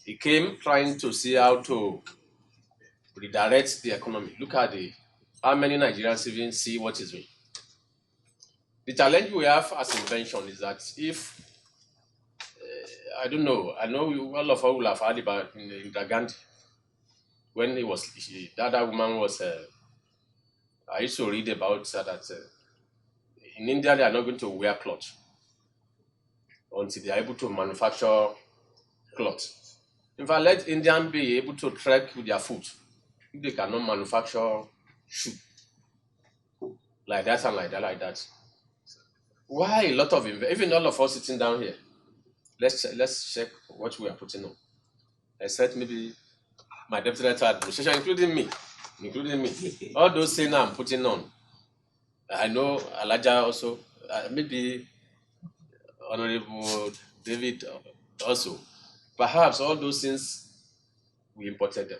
He came trying to see how to redirect the economy. Look at how many Nigerians even see what is doing. The challenge we have as invention is that if I don't know, I know all of us will have heard about Indira Gandhi when that other woman was. I used to read about that in India they are not going to wear cloth until they are able to manufacture cloth. In fact, let Indians be able to trek with their foot if they cannot manufacture shoe like that and like that. Why a lot of even all of us sitting down here? Let's check what we are putting on. Except maybe my deputy director administration, including me. All those things I'm putting on. I know Alaja also, maybe Honorable David also. Perhaps all those things we imported them.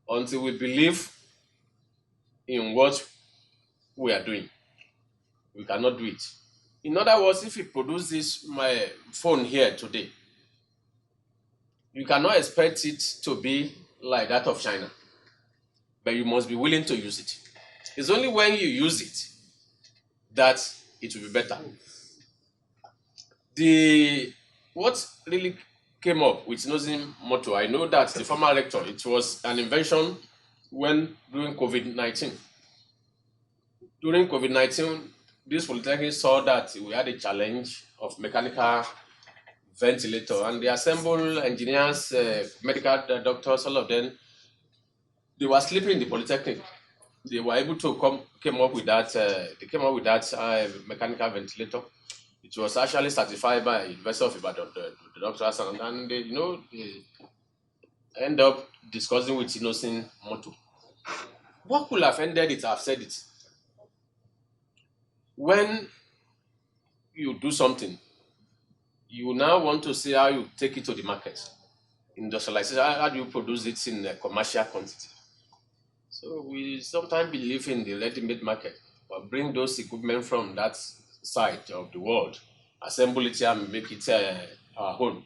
Until we believe in what we are doing, we cannot do it. In other words, if you produce my phone here today, you cannot expect it to be like that of China, but you must be willing to use it. It's only when you use it that it will be better. What really came up with Nozin motto, I know that the former rector, it was an invention during COVID-19. During COVID-19, this polytechnic saw that we had a challenge of mechanical ventilator, and they assembled engineers, medical doctors, all of them. They were sleeping in the polytechnic. they were able to came up with that. They came up with that mechanical ventilator. It was actually certified by University of Ibadan, the doctors, and they, they end up discussing with Innocent Moto. What could have ended it? I've said it. When you do something, you now want to see how you take it to the market. Industrialization, how do you produce it in a commercial quantity? So we sometimes believe in the ready-made market, but bring those equipment from that side of the world, assemble it here and make it our own.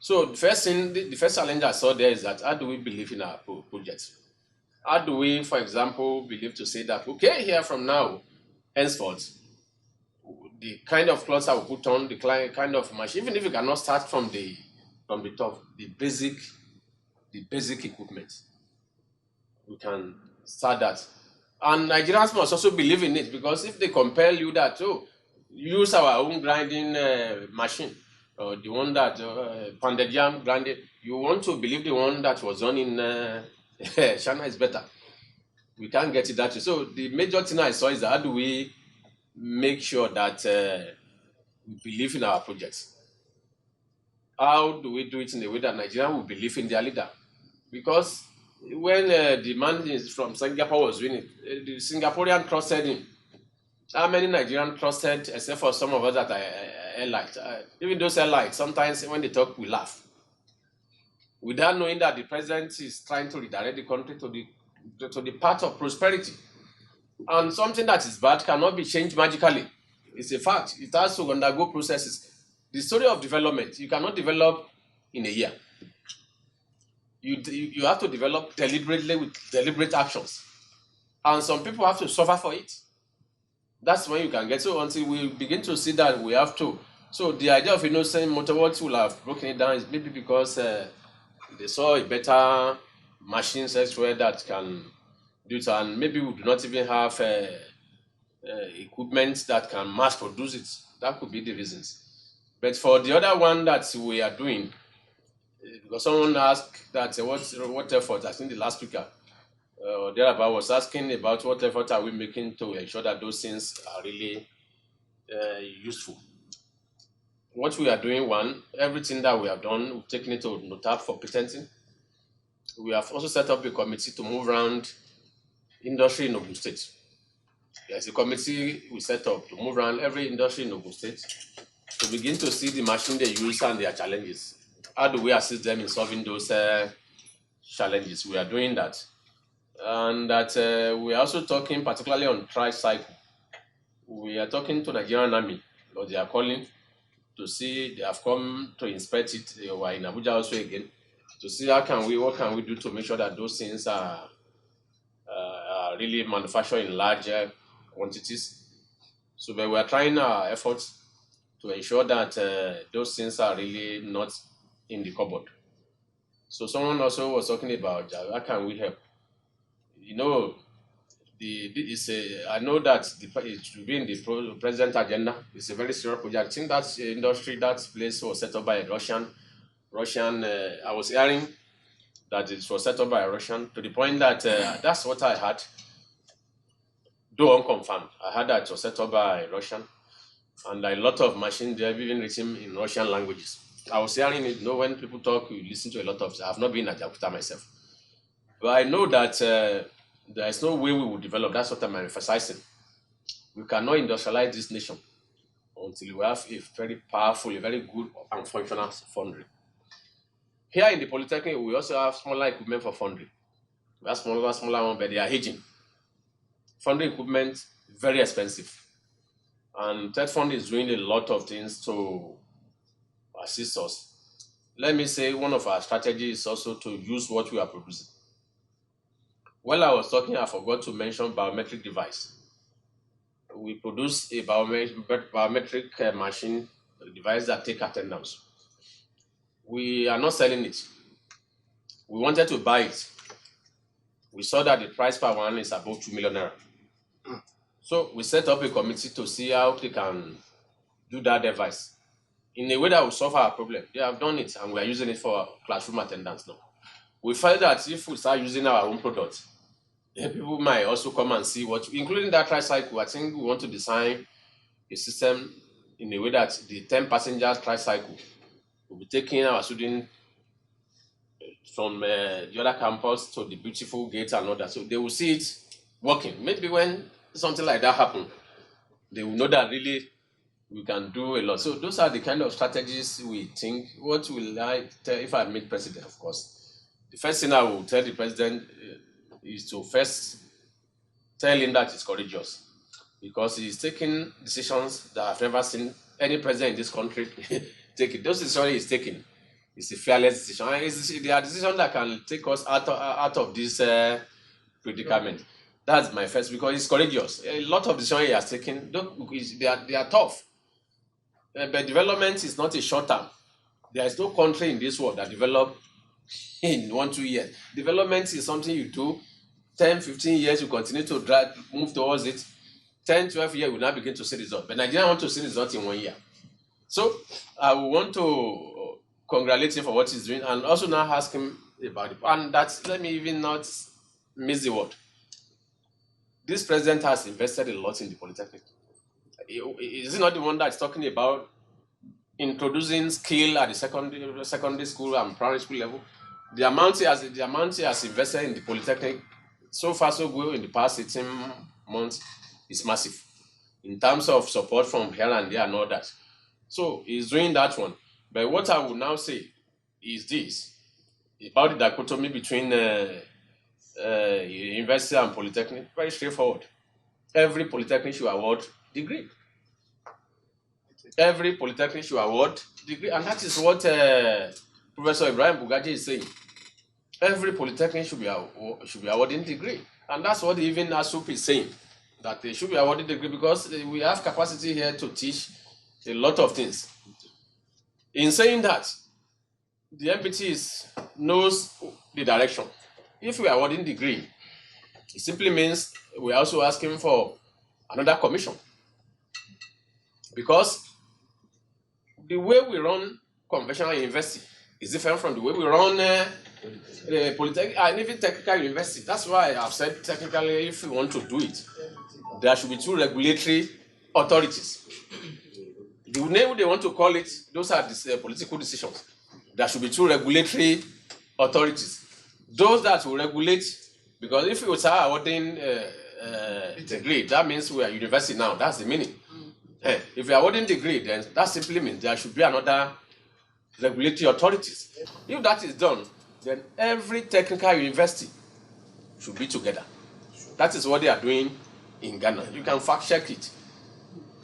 So the first thing, the first challenge I saw there is that how do we believe in our projects? How do we, for example, believe to say that, okay, here from now, henceforth, the kind of clothes I will put on, the kind of machine, even if you cannot start from the top, the basic equipment, we can start that. And Nigerians must also believe in it, because if they compel you that, use our own grinding machine, or the one that pounded yam grinded, you want to believe the one that was done in China is better. We can't get it that way. So the major thing I saw is how do we make sure that we believe in our projects? How do we do it in a way that Nigeria will believe in their leader? Because when the man is from Singapore was winning, the Singaporean trusted him. How many Nigerians trusted, except for some of us that I liked? Even those I like, sometimes when they talk, we laugh. Without knowing that the president is trying to redirect the country to the path of prosperity. And something that is bad cannot be changed magically. It's a fact. It has to undergo processes. The story of development, you cannot develop in a year. You have to develop deliberately with deliberate actions. And some people have to suffer for it. That's when you can get. So until we begin to see that we have to. So the idea of Innocent Motorworks will have broken it down is maybe because they saw a better machine elsewhere that can do it, and maybe we do not even have equipment that can mass produce it. That could be the reasons. But for the other one that we are doing, because someone asked that what effort, I think the last speaker thereabout was asking about what effort are we making to ensure that those things are really useful. What we are doing, one, everything that we have done, we've taken it to NOTAP for patenting. We have also set up a committee to move around industry in Ogun State. There's a committee we set up to move around every industry in Ogun State to begin to see the machine they use and their challenges. How do we assist them in solving those challenges? We are doing that. And that we are also talking particularly on tricycle. We are talking to Nigerian Army, or they are calling to see, they have come to inspect it. They were in Abuja also again, to see what can we do to make sure that those things are really manufactured in larger quantities. So we are trying our efforts to ensure that those things are really not in the cupboard. So someone also was talking about how can we help. I know that it should be in the president agenda. It's a very serious project. I think that industry, that place was set up by a Russian. I was hearing that it was set up by a Russian, to the point that that's what I had, though unconfirmed. I heard that it was set up by a Russian, and a lot of machines they have even written in Russian languages. I was hearing it. When people talk, you listen to a lot of. I have not been at Jakarta myself, but I know that there is no way we will develop. That's what I'm emphasizing. We cannot industrialize this nation until we have a very powerful, a very good and functional foundry. Here in the Polytechnic, we also have smaller equipment for foundry. We have smaller ones, but they are aging. Foundry equipment, very expensive. And Tech Fund is doing a lot of things to assist us. Let me say one of our strategies is also to use what we are producing. While I was talking, I forgot to mention biometric device. We produce a biometric machine, a device that takes attendance. We are not selling it. We wanted to buy it. We saw that the price per one is above 2 million naira. So we set up a committee to see how they can do that device in a way that will solve our problem. They have done it, and we are using it for classroom attendance now. We felt that if we start using our own product, people might also come and see what, including that tricycle. I think we want to design a system in a way that the 10 passenger tricycle will be taking our students from the other campus to the beautiful gate and all that. So they will see it working. Maybe when something like that happens, they will know that really we can do a lot. So those are the kind of strategies we think. What will I tell if I meet president, of course? The first thing I will tell the president is to first tell him that he's courageous, because he's taking decisions that I've never seen any president in this country take it. Those decisions he's taking is a fearless decision. And they are decisions that can take us out of this predicament. That's my first, because he's courageous. A lot of decisions he has taken, they are tough. But development is not a short term. There is no country in this world that develop in 1-2 years. Development is something you do 10-15 years, you continue to move towards it. 10-12 years, we now begin to see results. But Nigeria want to see results in 1 year. So I will want to congratulate him for what he's doing, and also now ask him about it. And that's, let me even not miss the word. This president has invested a lot in the Polytechnic. Is he not the one that's talking about introducing skill at the secondary school and primary school level? The amount he has invested in the Polytechnic, so far so good in the past 18 months, is massive in terms of support from here and there and all that. So he's doing that one. But what I will now say is this about the dichotomy between university and Polytechnic. Very straightforward. Every Polytechnic should award degree. Every Polytechnic should award degree, and that is what Professor Ibrahim Bugaji is saying. Every Polytechnic should be awarding degree, and that's what even ASUP is saying, that they should be awarding degree, because we have capacity here to teach a lot of things. In saying that, the MPT knows the direction. If we are awarding degree, it simply means we are also asking for another commission, because the way we run conventional university is different from the way we run polytechnic and even technical university. That's why I've said technically, if we want to do it, there should be 2 regulatory authorities. The name they want to call it, those are political decisions. There should be 2 regulatory authorities. Those that will regulate, because if we start awarding degree, that means we are university now. That's the meaning. If we are awarding degree, then that simply means there should be another regulatory authorities. If that is done, then every technical university should be together. That is what they are doing in Ghana. You can fact check it.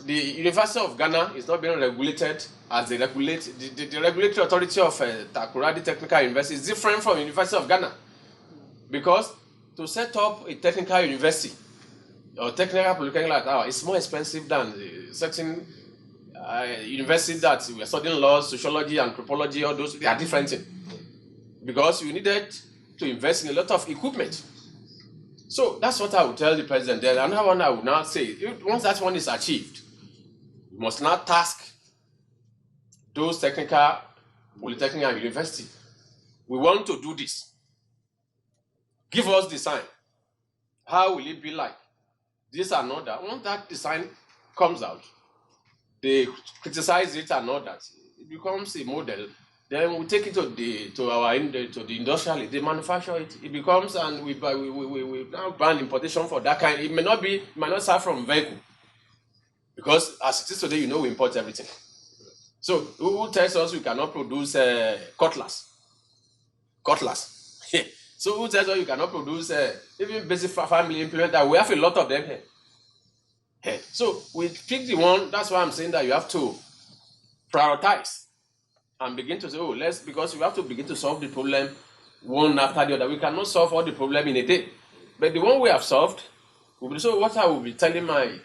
The University of Ghana is not being regulated as they regulate. The regulatory authority of Takoradi Technical University is different from the University of Ghana, because to set up a technical university or technical polytechnic like ours is more expensive than certain universities that we are studying law, sociology, anthropology. All those, they are different things, because you needed to invest in a lot of equipment. So that's what I would tell the president. Then another one I would now say, once that one is achieved, we must now task those technical polytechnic and university. We want to do this. Give us design. How will it be like? This and all that. Once that design comes out, they criticize it and all that. It becomes a model. Then we take it to the industrial. They manufacture it. It becomes, and we now ban importation for that kind. It may not start from vehicle, because as it is today, we import everything. So who tells us we cannot produce cutlass? So who tells us you cannot produce even basic family implement? That we have a lot of them here. So we pick the one. That's why I'm saying that you have to prioritize and begin to say, because we have to begin to solve the problem one after the other. We cannot solve all the problem in a day. But the one we have solved, so what I will be telling my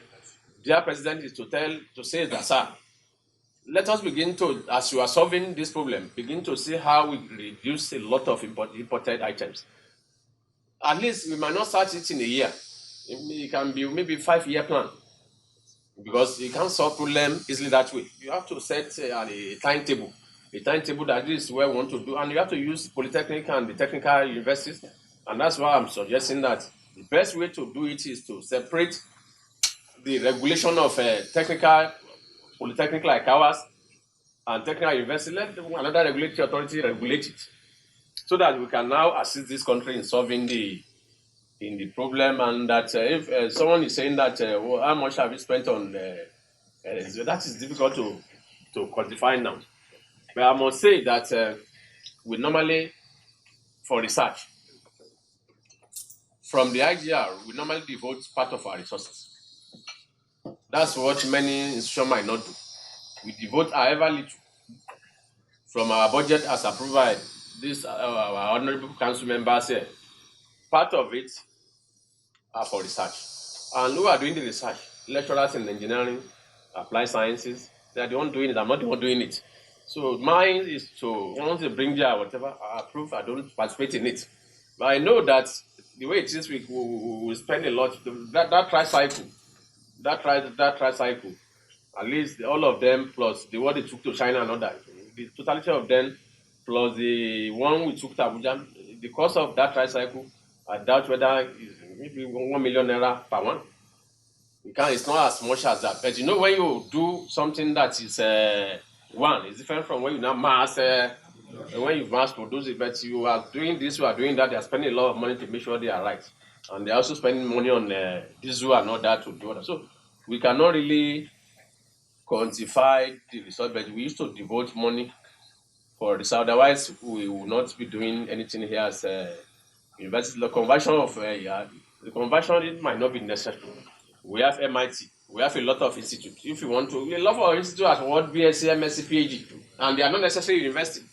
dear president is to say that, sir, let us begin to, as you are solving this problem, begin to see how we reduce a lot of imported items. At least we might not start it in a year. It can be maybe 5-year plan, because you can't solve problem easily that way. You have to set a timetable that this is where we want to do, and you have to use polytechnic and the technical universities, and that's why I'm suggesting that The best way to do it is to separate the regulation of technical, polytechnic like ours, and technical university. Let another regulatory authority regulate it, so that we can now assist this country in solving the problem. And that if someone is saying that well, how much have you spent on that is difficult to quantify now. But I must say that we normally, for research, from the IGR, we normally devote part of our resources. That's what many institutions might not do. We devote however little from our budget as approved by this our honorable council members here. Part of it are for research. And who are doing the research? Lecturers in engineering, applied sciences. They are the one doing it. I'm not the one doing it. So mine is to, once they bring their whatever, I approve, I don't participate in it. But I know that the way it is, we spend a lot. That tricycle, that tricycle, at least all of them plus the one they took to China and all that, the totality of them plus the one we took to Abuja, the cost of that tricycle, I doubt whether is maybe 1 million naira per one. It's not as much as that. But you know, when you do something that is one, it's different from when you now mass, when you mass produce it, but you are doing this, you are doing that, they are spending a lot of money to make sure they are right. And they're also spending money on diesel and all that to do that. So we cannot really quantify the result, but we used to devote money for this. Otherwise, we will not be doing anything here as university. The conversion of the conversion, it might not be necessary. We have MIT. We have a lot of institutes. If you want to, a lot of institutes have what BSc, MSc, PhD, and they are not necessarily university.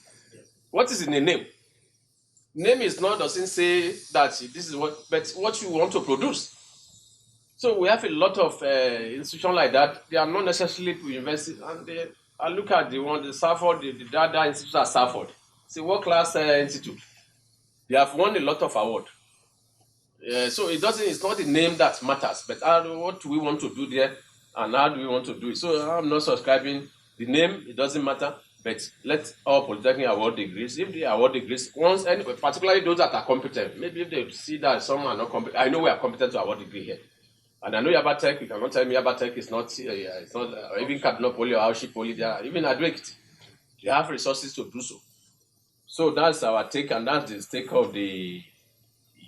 What is in the name? Name is not doesn't say that this is what, but what you want to produce. So we have a lot of institutions like that. They are not necessarily to university, and I look at the one, the Stafford, the Dada Institute at Stafford. It's a world-class institute. They have won a lot of awards. So it's not the name that matters, but what do we want to do there, and how do we want to do it? So I'm not subscribing. The name, it doesn't matter, but let all polytechnic award degrees. If they award degrees, once, and particularly those that are competent, maybe if they see that some are not competent, I know we are competent to award degree here. And I know Yabatech, you cannot tell me Yabatech is not, it's not, even Cardinal Poly or Aushi Poly, they are, even Adwect, they have resources to do so. So that's our take, and that's the stake of the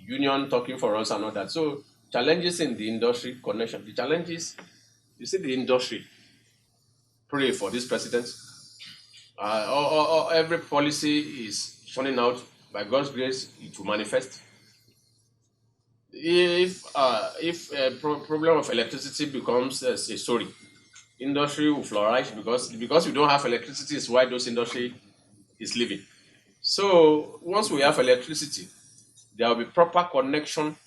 union talking for us and all that. So challenges in the industry connection. The challenges, you see the industry, pray for this president. Every policy is turning out, by God's grace, it will manifest. If problem of electricity becomes a story, industry will flourish because we don't have electricity is why those industry is living. So once we have electricity, there will be proper connection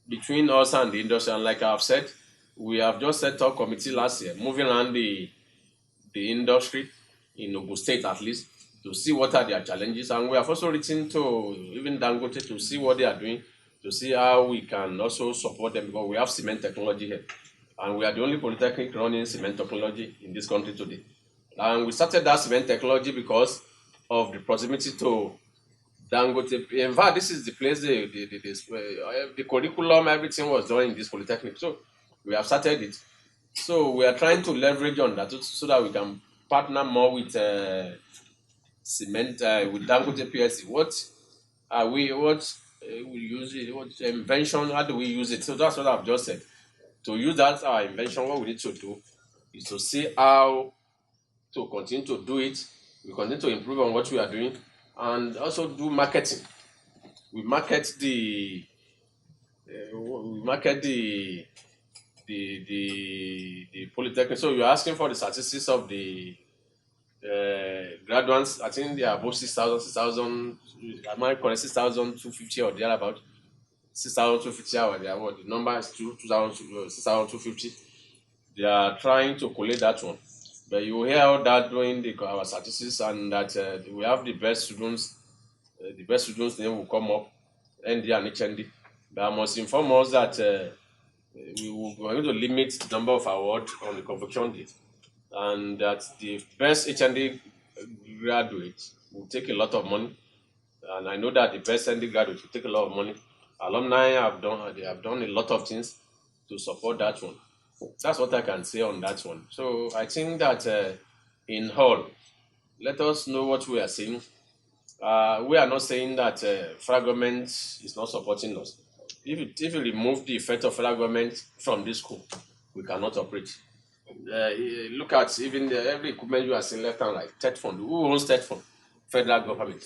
between us and the industry. And like I've said, we have just set up committee last year, moving around the industry in Ogun State at least, to see what are their challenges. And we have also written to even Dangote to see what they are doing, to see how we can also support them, because we have cement technology here. And we are the only polytechnic running cement technology in this country today. And we started that cement technology because of the proximity to Dangote. In fact, this is the place the curriculum, everything was done in this polytechnic. So we have started it. So we are trying to leverage on that so that we can partner more with cement, with Dangote PLC. What we use it? What invention? How do we use it? So that's what I've just said. To use that our invention, what we need to do is to see how to continue to do it. We continue to improve on what we are doing, and also do marketing. We market the polytechnic. So you're asking for the statistics of the graduates. I think they are above 6,000. Am I correct? 6,250 or thereabout. 6,250 or the award. The number is 6,250. They are trying to collect that one. But you hear all that during our statistics, and that we have the best students. The best students' name will come up, ND and HND. But I must inform us that we are going to limit the number of awards on the convocation date, and that the best HND graduates will take a lot of money. And I know that the best ND graduates will take a lot of money. Alumni have done a lot of things to support that one. That's what I can say on that one. So I think that in whole, let us know what we are saying. We are not saying that federal government is not supporting us. If you remove the effect of federal government from this school, we cannot operate. Look at even every equipment you are seeing left and right. TED fund. Who owns TED fund? Federal government.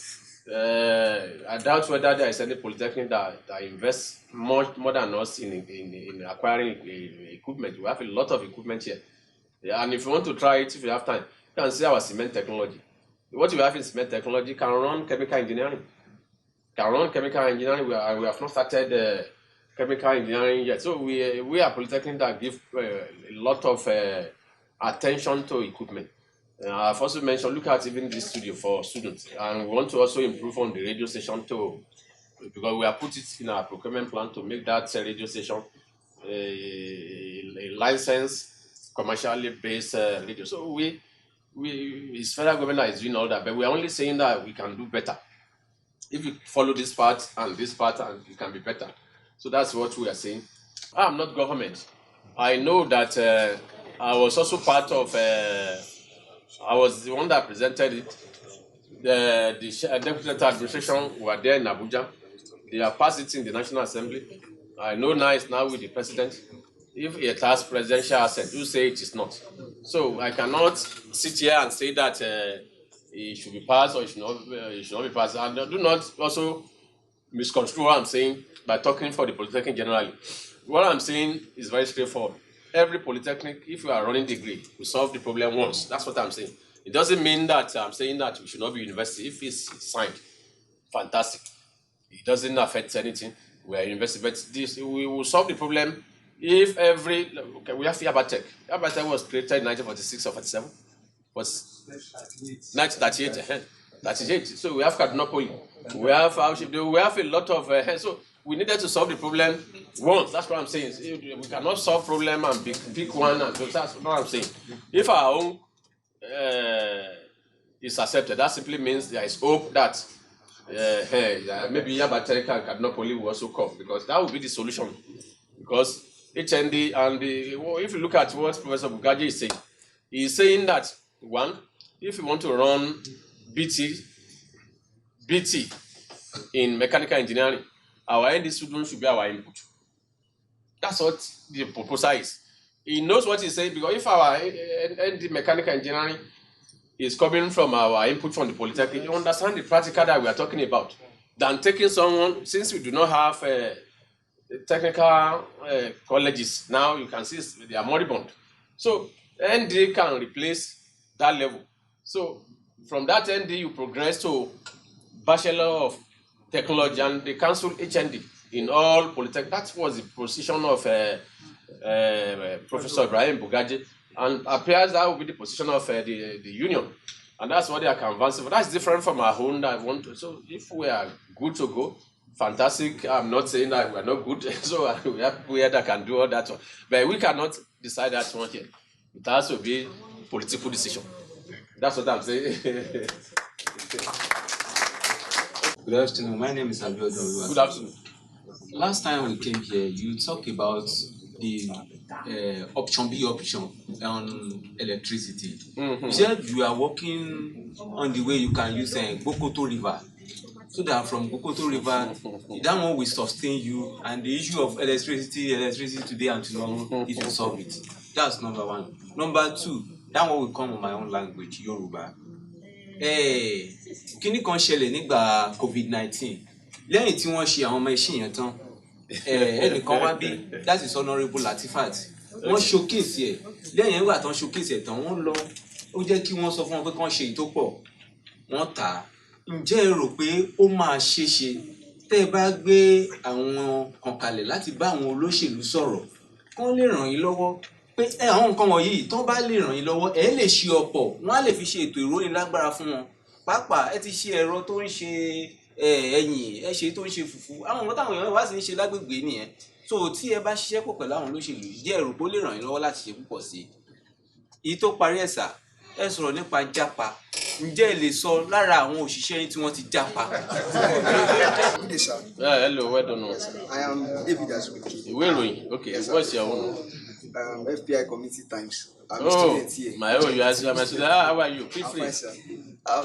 I doubt whether there is any polytechnic that invests much more than us in acquiring equipment. We have a lot of equipment here. Yeah, and if you want to try it, if you have time, you can see our cement technology. What you have in cement technology can run chemical engineering. We have not started chemical engineering yet. So we are polytechnic that give a lot of attention to equipment. I've also mentioned, look at even this studio for students, and we want to also improve on the radio station too, because we have put it in our procurement plan to make that radio station a licensed, commercially based radio. So it's federal government that is doing all that, but we are only saying that we can do better. If you follow this part, and it can be better. So that's what we are saying. I'm not government. I know that I was also part of. I was the one that presented it. The deputy administration were there in Abuja. They have passed it in the National Assembly. I know now it's now with the president. If it has presidential assent, you say it is not. So I cannot sit here and say that it should be passed or it should not be passed. And do not also misconstrue what I'm saying by talking for the polytechnic generally. What I'm saying is very straightforward. Every polytechnic, if you are running degree, we solve the problem once. That's what I'm saying. It doesn't mean that I'm saying that we should not be university. If it's signed, fantastic. It doesn't affect anything. We are university, but we will solve the problem if we have Yabatech. Yabatech was created in 1946 or 47. Was 1938. 38. So we have Cardinopoli. We have a lot of so we needed to solve the problem once. That's what I'm saying. We cannot solve problem and pick one, and that's what I'm saying. If our own is accepted, that simply means there is hope that maybe Yabatech and Cardinopoli will also come, because that will be the solution. Because HND and if you look at what Professor Bugaji is saying, he is saying that one, if you want to run BT in mechanical engineering, our ND students should be our input. That's what the proposal is. He knows what he's saying, because if our ND mechanical engineering is coming from our input from the polytechnic, you understand the practical that we are talking about, than taking someone, since we do not have technical colleges now, you can see they are moribund. So ND can replace that level. So from that ND you progress to Bachelor of Technology, and they cancel HND in all polytechnic. That was the position of Professor Ibrahim Bugaji, and appears that will be the position of the union, and that's what they are canvassing for. That's different from our own that want to. So if we are good to go, fantastic. I'm not saying that we are not good. So we have people here that can do all that one, but we cannot decide that one here. It has to be political decision. That's what I'm saying.
Good afternoon. My name is Abiodun.
Good afternoon.
Last time we came here, you talked about the option B option on electricity.
Mm-hmm.
You said you are working on the way you can use Bokoto River, so that from Bokoto River, that one will sustain you, and the issue of electricity today and tomorrow, it will solve it. That's number one. Number two, that one will come in my own language, Yoruba. Kíní kan ṣẹlẹ̀ nígbà COVID-19 lẹ́yìn tí wọ́n ṣe àwọn ọmọ iṣẹ́ yẹn tán, ẹnìkan wá bí, that is Honourable Latifat, wọ́n showcase ẹ̀, lẹ́yìn ìgbà tán showcase ẹ̀ tán wọ́n lọ, ó jẹ́ kí wọ́n sọ fún wọn pé kán ṣe èyí tó pọ̀, wọ́n tà á. Ǹjẹ́ ẹ rò pé ó máa ṣeéṣe tẹ́ ẹ bá gbé àwọn kan kalẹ̀ láti bá àwọn olóṣèlú sọ̀rọ̀ kán lè ràn yín lọ́wọ́, pé àwọn nǹkan wọ̀nyí tán bá lè ràn yín lọ́wọ́ ẹ lè ṣe ọ̀pọ̀, wọ́n á lè fi ṣe ètò ìrónilágbára fún wọn. Pàápàá ẹ ti ṣe ẹ̀rọ tó ń ṣe ẹ̀yìn, ẹ ṣe tó ń ṣe fùfú, àwọn nǹkan táwọn èèyàn wá sí ń ṣe lágbègbè nìyẹn. So tí ẹ bá ṣiṣẹ́ pọ̀ pẹ̀lú àwọn olóṣèlú, díẹ̀ rò pé ó lè ràn yín lọ́wọ́ láti ṣe púpọ̀ sí i. Èyí tó parí ẹ̀sà, ẹ sọ̀rọ̀ nípa jápa. Ǹjẹ́ ẹ lè sọ lára àwọn òṣìṣẹ́ yín tí wọ́n ti jápa?
Good day, sir.
Hello, well done.
I am David Azubuki.
Where are you? Okay,
Yes,
what's your own?
FPI Community Times. I'm a
Oh,
student here.
my own, you ask my student. How are you? Feel
I'm
free.
fine, sir.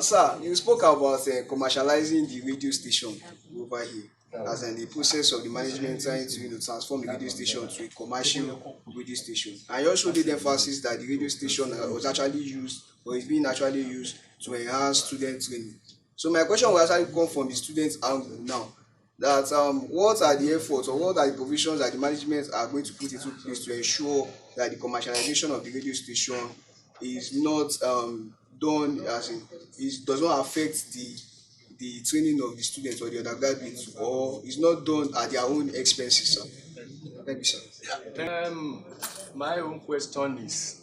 Sir, you spoke about commercializing the radio station over here, as in the process of the management trying to transform the radio station to a commercial radio station. And you also did emphasis that the radio station was actually used, or is being actually used to enhance student training. So my question will actually come from the students angle now. That what are the efforts or what are the provisions that the management are going to put into place to ensure that the commercialization of the radio station is not done as in does not affect the training of the students or the undergraduates, or is not done at their own expenses, sir? Thank you, sir.
My own question is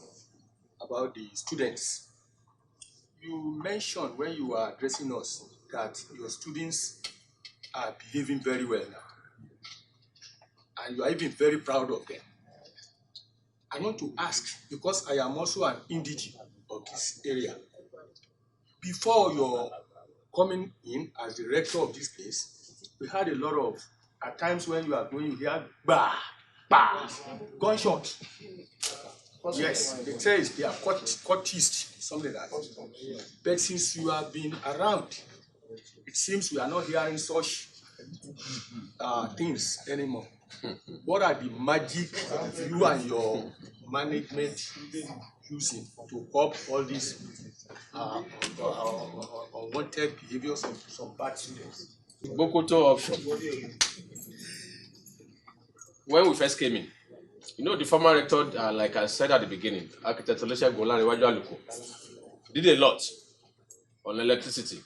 about the students. You mentioned when you were addressing us that your students are behaving very well now, and you are even very proud of them. I want to ask, because I am also an indigene of this area, before your coming in as the rector of this place, we had a lot of, at times when you are going, you hear bah, bah, gunshot. Yes, they say they are courtised, something like that. But since you have been around, it seems we are not hearing such things anymore. What are the magic you and your management using to curb all these unwanted behaviors of some bad students?
Bokoto option. When we first came in, you know, the former rector, like I said at the beginning, Architect Olesha Golan Aluko, did a lot on electricity.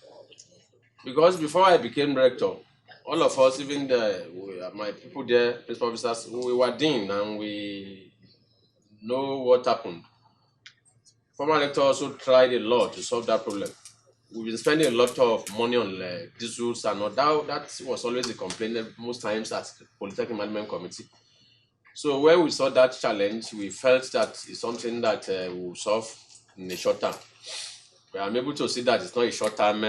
Because before I became rector, all of us, even my people there, principal officers, we were dean and we know what happened. Former rector also tried a lot to solve that problem. We've been spending a lot of money on diesels and all that. That was always a complaint most times at the Polytechnic Management Committee. So when we saw that challenge, we felt that it's something that we will solve in the short term. But I'm able to see that it's not a short-term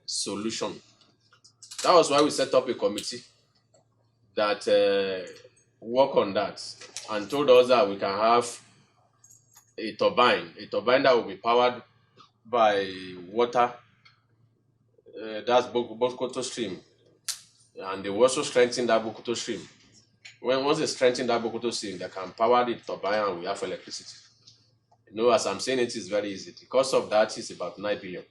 solution. That was why we set up a committee that work on that and told us that we can have a turbine that will be powered by water. That's Bokoto stream, and they will also strengthen that Bokoto stream. Once they strengthen that Bokoto stream, they can power the turbine and we have electricity. You know, as I'm saying, it is very easy. The cost of that is about 9 billion.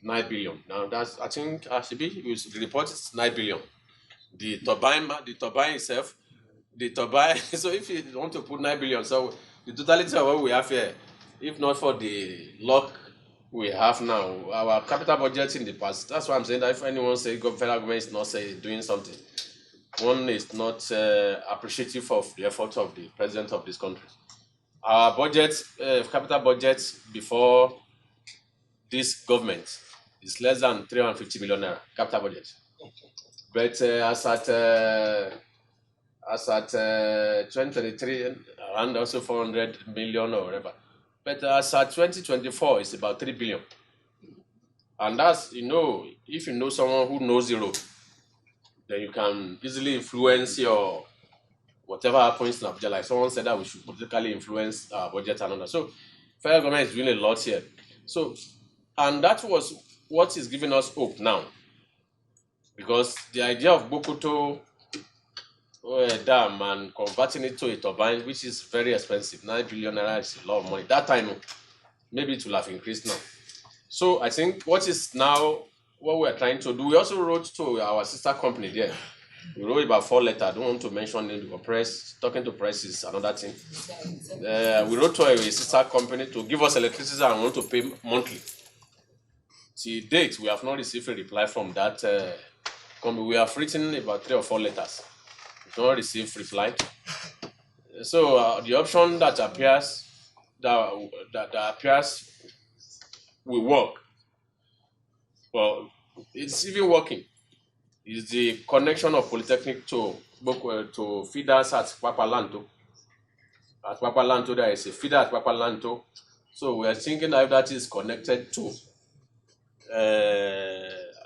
9 billion. Now that's, I think, the report is 9 billion. The turbine itself, so if you want to put 9 billion, so the totality of what we have here, if not for the luck we have now, our capital budget in the past, that's why I'm saying that if anyone say federal government is not doing something, one is not appreciative of the effort of the president of this country. Our budget, capital budget before this government is less than 350 million naira capital budget. But as at 2023, around also 400 million or whatever. But as at 2024, it's about 3 billion. And that's, you know, if you know someone who knows the road, then you can easily influence your whatever happens in Abuja. Like someone said that we should politically influence our budget and all that. So federal government is doing a lot here. So, and that was what is giving us hope now. Because the idea of Bokoto dam and converting it to a turbine, which is very expensive, 9 billion naira is a lot of money. That time, maybe it will have increased now. So I think what is now, what we are trying to do, we also wrote to our sister company there. We wrote about 4 letters. I don't want to mention it because press, talking to press is another thing. We wrote to a sister company to give us electricity and want to pay monthly. Till date, we have not received a reply from that company. We have written about 3 or 4 letters. We have not received reply. So the option that appears will work. Well, it's even working. Is the connection of Polytechnic to feeders at Papalanto. At Papalanto, there is a feeder at Papalanto So we are thinking that if that is connected to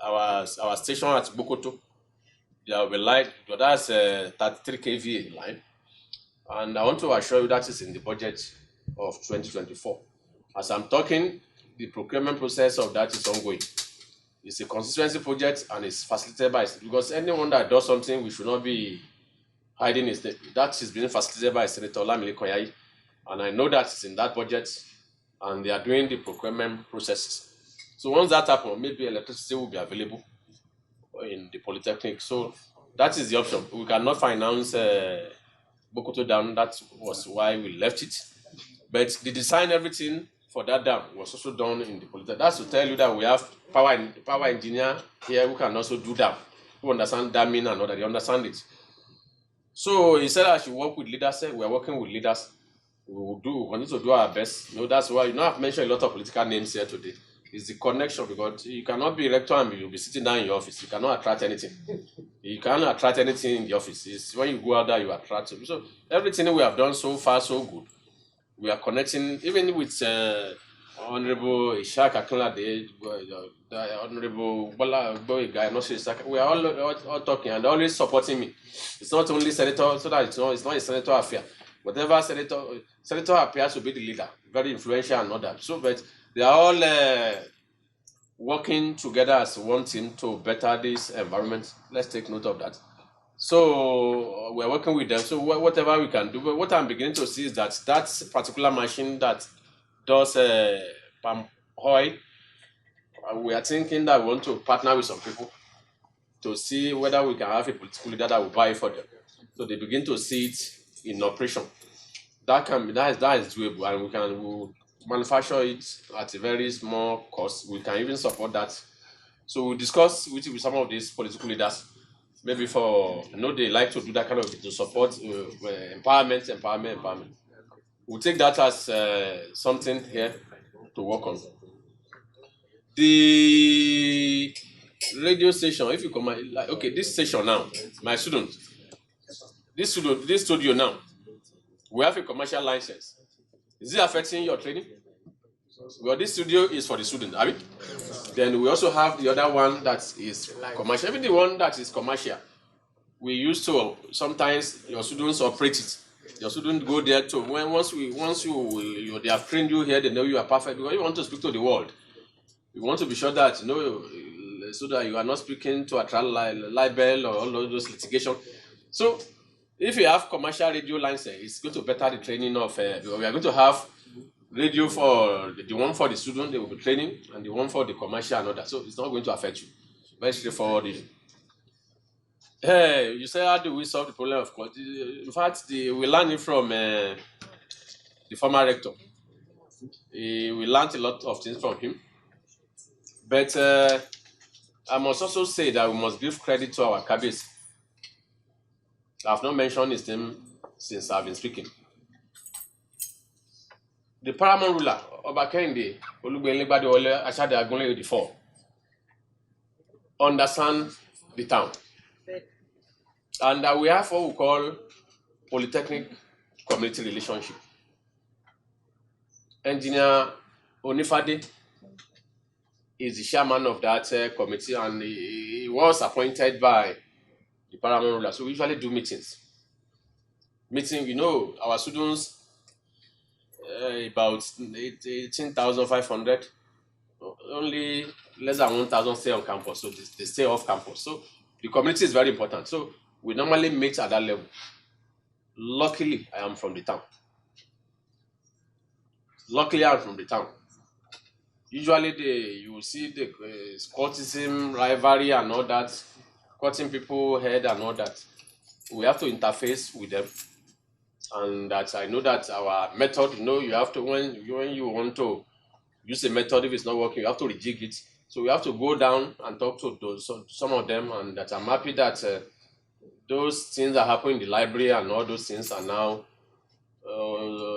our station at Bokoto, there will be light, but that's a 33 kVA line. And I want to assure you that is in the budget of 2024. As I'm talking, the procurement process of that is ongoing. It's a constituency project and it's facilitated by, because anyone that does something, we should not be hiding his name. That is being facilitated by Senator Lamile Koyai. And I know that it's in that budget and they are doing the procurement processes. So once that happens, maybe electricity will be available in the Polytechnic. So that is the option. We cannot finance Bokoto Dam. That was why we left it. But the design, everything for that dam was also done in the Polytechnic. That's to tell you that we have power engineer here who can also do dam, who understand damming and all that. They understand it. So he said I should work with leaders. We are working with leaders. We need to do our best. That's why I've mentioned a lot of political names here today. It's the connection, because you cannot be rector and you'll be sitting down in your office. You cannot attract anything. You cannot attract anything in the office. It's when you go out there, you attract. So everything we have done so far, so good. We are connecting, even with Honorable Ishak Akinla, the Honorable Bola guy, we are all talking and always supporting me. It's not only senator, so that it's not a senator affair. Whatever senator appears to be the leader, very influential and all that. So, but they are all working together as one team to better this environment. Let's take note of that. So we're working with them. So whatever we can do. But what I'm beginning to see is that particular machine that does palm oil, we are thinking that we want to partner with some people to see whether we can have a political leader that will buy it for them. So they begin to see it in operation. That is doable, and we'll manufacture it at a very small cost. We can even support that. So we'll discuss with some of these political leaders, maybe they like to do that kind of thing to support empowerment. We'll take that as something here to work on. The radio station, if you come, this station now, my student, this studio now, we have a commercial license. Is it affecting your training? Well, this studio is for the student, have it? Then we also have the other one that is commercial. Even the one that is commercial, we used to sometimes your students operate it. Your students go there to once they have trained you here, they know you are perfect because you want to speak to the world. You want to be sure that so that you are not speaking to attract libel or all those litigation. So if you have commercial radio license, it's going to better the training of. We are going to have radio for the one for the student, they will be training, and the one for the commercial and other. So it's not going to affect you. Very straightforward. Hey, you say how do we solve the problem of quality? In fact, we learned it from the former rector. We learned a lot of things from him. But I must also say that we must give credit to our cabinets. I've not mentioned his name since I've been speaking. The paramount ruler, Oba Kehinde Olugbenlegbade Ashade Agunle IV, understand the town. And we have what we call Polytechnic Community Relationship. Engineer Onifade is the chairman of that committee, and he was appointed by the paramount ruler. So we usually do meetings. Our students, about 18,500, only less than 1,000 stay on campus, so they stay off campus. So the community is very important. So we normally meet at that level. Luckily, I am from the town. Usually, you will see the courtism, rivalry, and all that, cutting people head and all that. We have to interface with them, and that I know that our method. You have to when you want to use a method, if it's not working, you have to rejig it. So we have to go down and talk to some of them, and that I'm happy that those things that happen in the library and all those things are now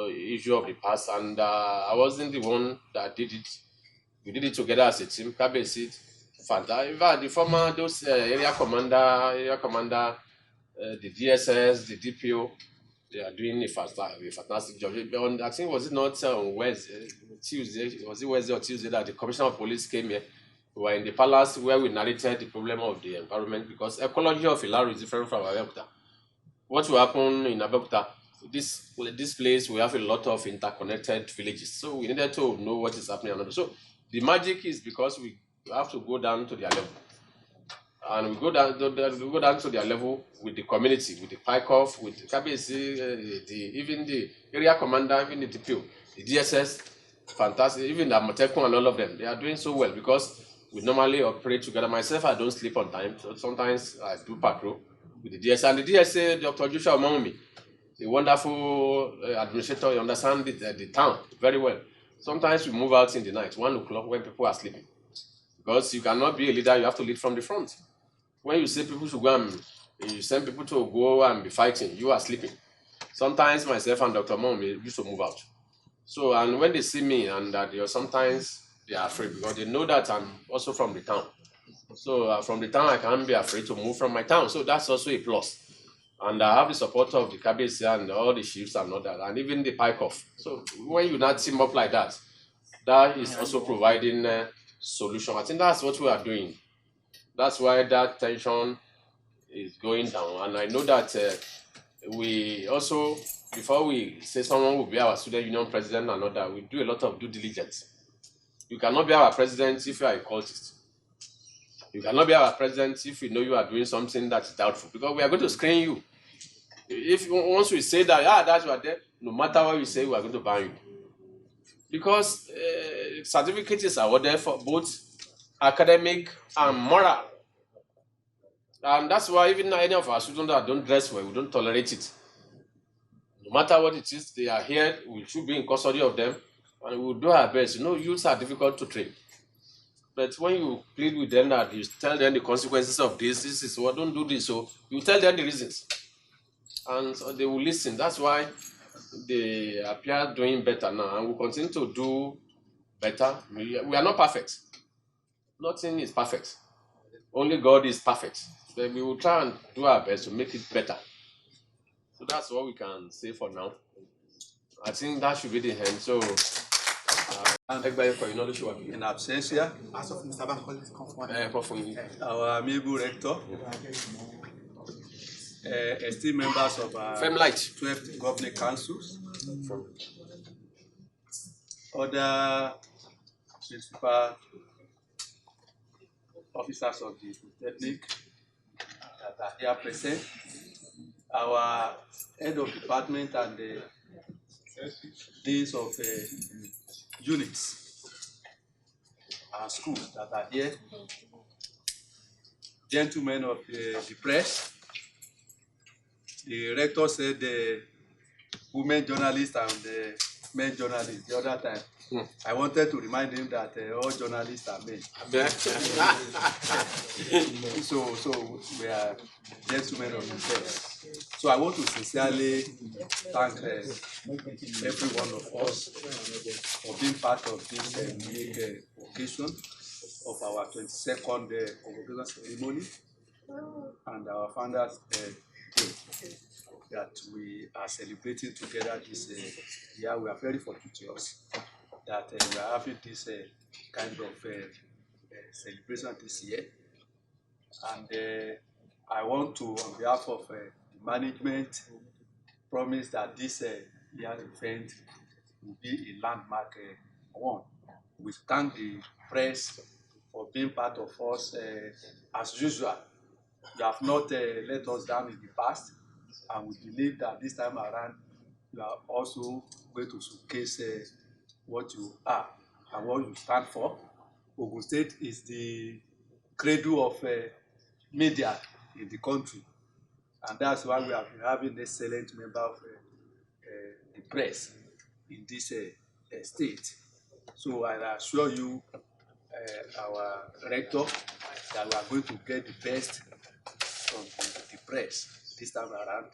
issue of the past. And I wasn't the one that did it. We did it together as a team. Kabesit, Fanta, the former area commander, the DSS, the DPO, They are doing a fantastic job. I think was it not Wednesday, Tuesday? Was it Wednesday or Tuesday that the Commissioner of Police came here? We were in the palace where we narrated the problem of the environment, because ecology of Ilaro is different from Abeokuta. What will happen in Abeokuta? This place, we have a lot of interconnected villages, so we needed to know what is happening. So the magic is because we have to go down to their level, and we go down to their level with the community, with the PICOF, with the KBC, even the area commander, even the DPO, the DSS, fantastic, even the Amotekun and all of them. They are doing so well because we normally operate together. Myself, I don't sleep on time, so sometimes I do patrol with the DSS. And the DSA, Dr. Joshua Omomi, a wonderful administrator, he understands the town very well. Sometimes we move out in the night, 1 o'clock, when people are sleeping. Because you cannot be a leader, you have to lead from the front. When you say people should go and you send people to go and be fighting, you are sleeping. Sometimes myself and Dr. Omomi used to move out. So, and when they see me, and sometimes they are afraid because they know that I'm also from the town. So from the town, I can't be afraid to move from my town. So that's also a plus. And I have the support of the KBC and all the chiefs and all that, and even the PICOF. So when you not team up like that, that is also providing a solution. I think that's what we are doing. That's why that tension is going down. And I know that we also, before we say someone will be our student union president and all that, we do a lot of due diligence. You cannot be our president if you are a cultist. You cannot be our president if we know you are doing something that is doubtful, because we are going to screen you. If once we say that, that you are there, no matter what we say, we are going to ban you. Because certificates is awarded for both academic and moral. And that's why even any of our students that don't dress well, we don't tolerate it. No matter what it is, they are here, we should be in custody of them, and we will do our best. Youths are difficult to train. But when you plead with them that you tell them the consequences of this is what, don't do this, so you tell them the reasons. And so they will listen. That's why they appear doing better now, and we continue to do better. We are not perfect. Nothing is perfect. Only God is perfect. But we will try and do our best to make it better. So that's what we can say for now. I think that should be the end. So,
in absentia, our amiable rector, esteemed members of our 12th governing councils, other principal officers of the Polytechnic that are here present, our head of department and the deans of units and schools that are here, gentlemen of the press. The rector said the women journalists and the men journalists the other time. I wanted to remind him that all journalists are men. so we are gentlemen of the press. So I want to sincerely thank every one of us for being part of this unique occasion of our 22nd convocation ceremony and our founders' day that we are celebrating together this year. We are very fortunate that we are having this kind of celebration this year. And I want to, on behalf of the management, promise that this year's event will be a landmark one. We thank the press for being part of us as usual. You have not let us down in the past, and we believe that this time around you are also going to showcase what you are and what you stand for. Ogun State is the cradle of media in the country, and that's why we have been having excellent member of the press in this state. So I assure you, our rector, that we are going to get the best from the press this time around,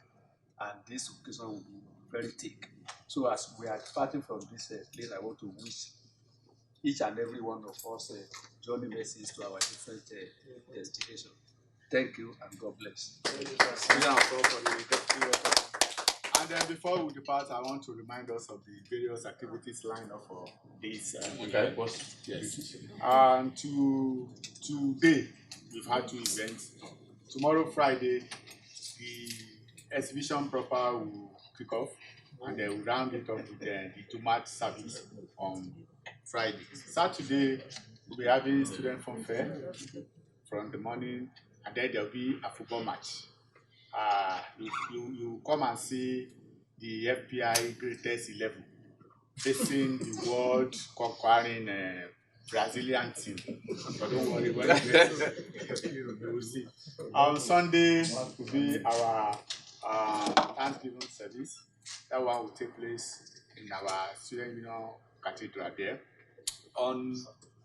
and this occasion will be very thick. So as we are departing from this place, I want to wish each and every one of us journey messages to our different destinations. Thank you and God bless.
And then before we depart, I want to remind us of the various activities lined up for this.
Okay.
Yes. And today, we've had 2 events. Tomorrow, Friday, the exhibition proper will kick off, and then we'll round it up with the tomat service on Friday. Saturday, we'll be having student fun fair from the morning, and then there'll be a football match. You come and see the FPI greatest 11 facing the world conquering Brazilian team. But don't worry, when you will see. On Sunday will be our Thanksgiving service. That one will take place in our student union cathedral there. On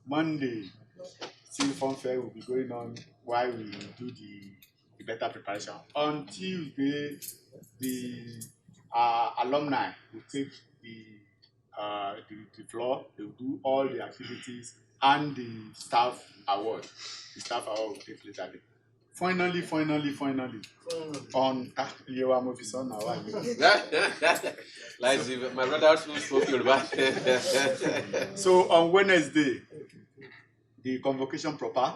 Monday, still fun fair will be going on while we do the better preparation. On Tuesday, the alumni will take the floor. They will do all the activities and the staff award. The staff award will take place that day. Finally, on Yewa Movie on now.
Like my brother spoke Yoruba.
So on Wednesday, the convocation proper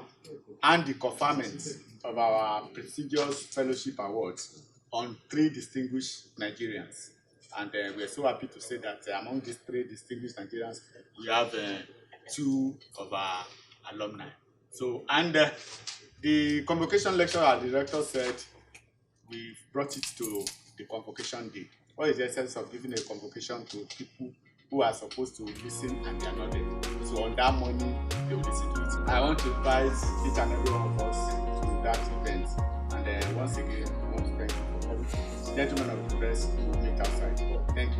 and the conferment of our prestigious fellowship awards on 3 distinguished Nigerians. And we are so happy to say that among these 3 distinguished Nigerians, we have 2 of our alumni. So, and the convocation lecture, our director said, we've brought it to the convocation day. What is the essence of giving a convocation to people who are supposed to listen and they are not there? So on that morning, they will listen to it. I want to invite each and every one of us to that event. And once again, I want to thank you for coming. Gentlemen of the press, we will meet outside. Thank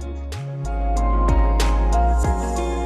you.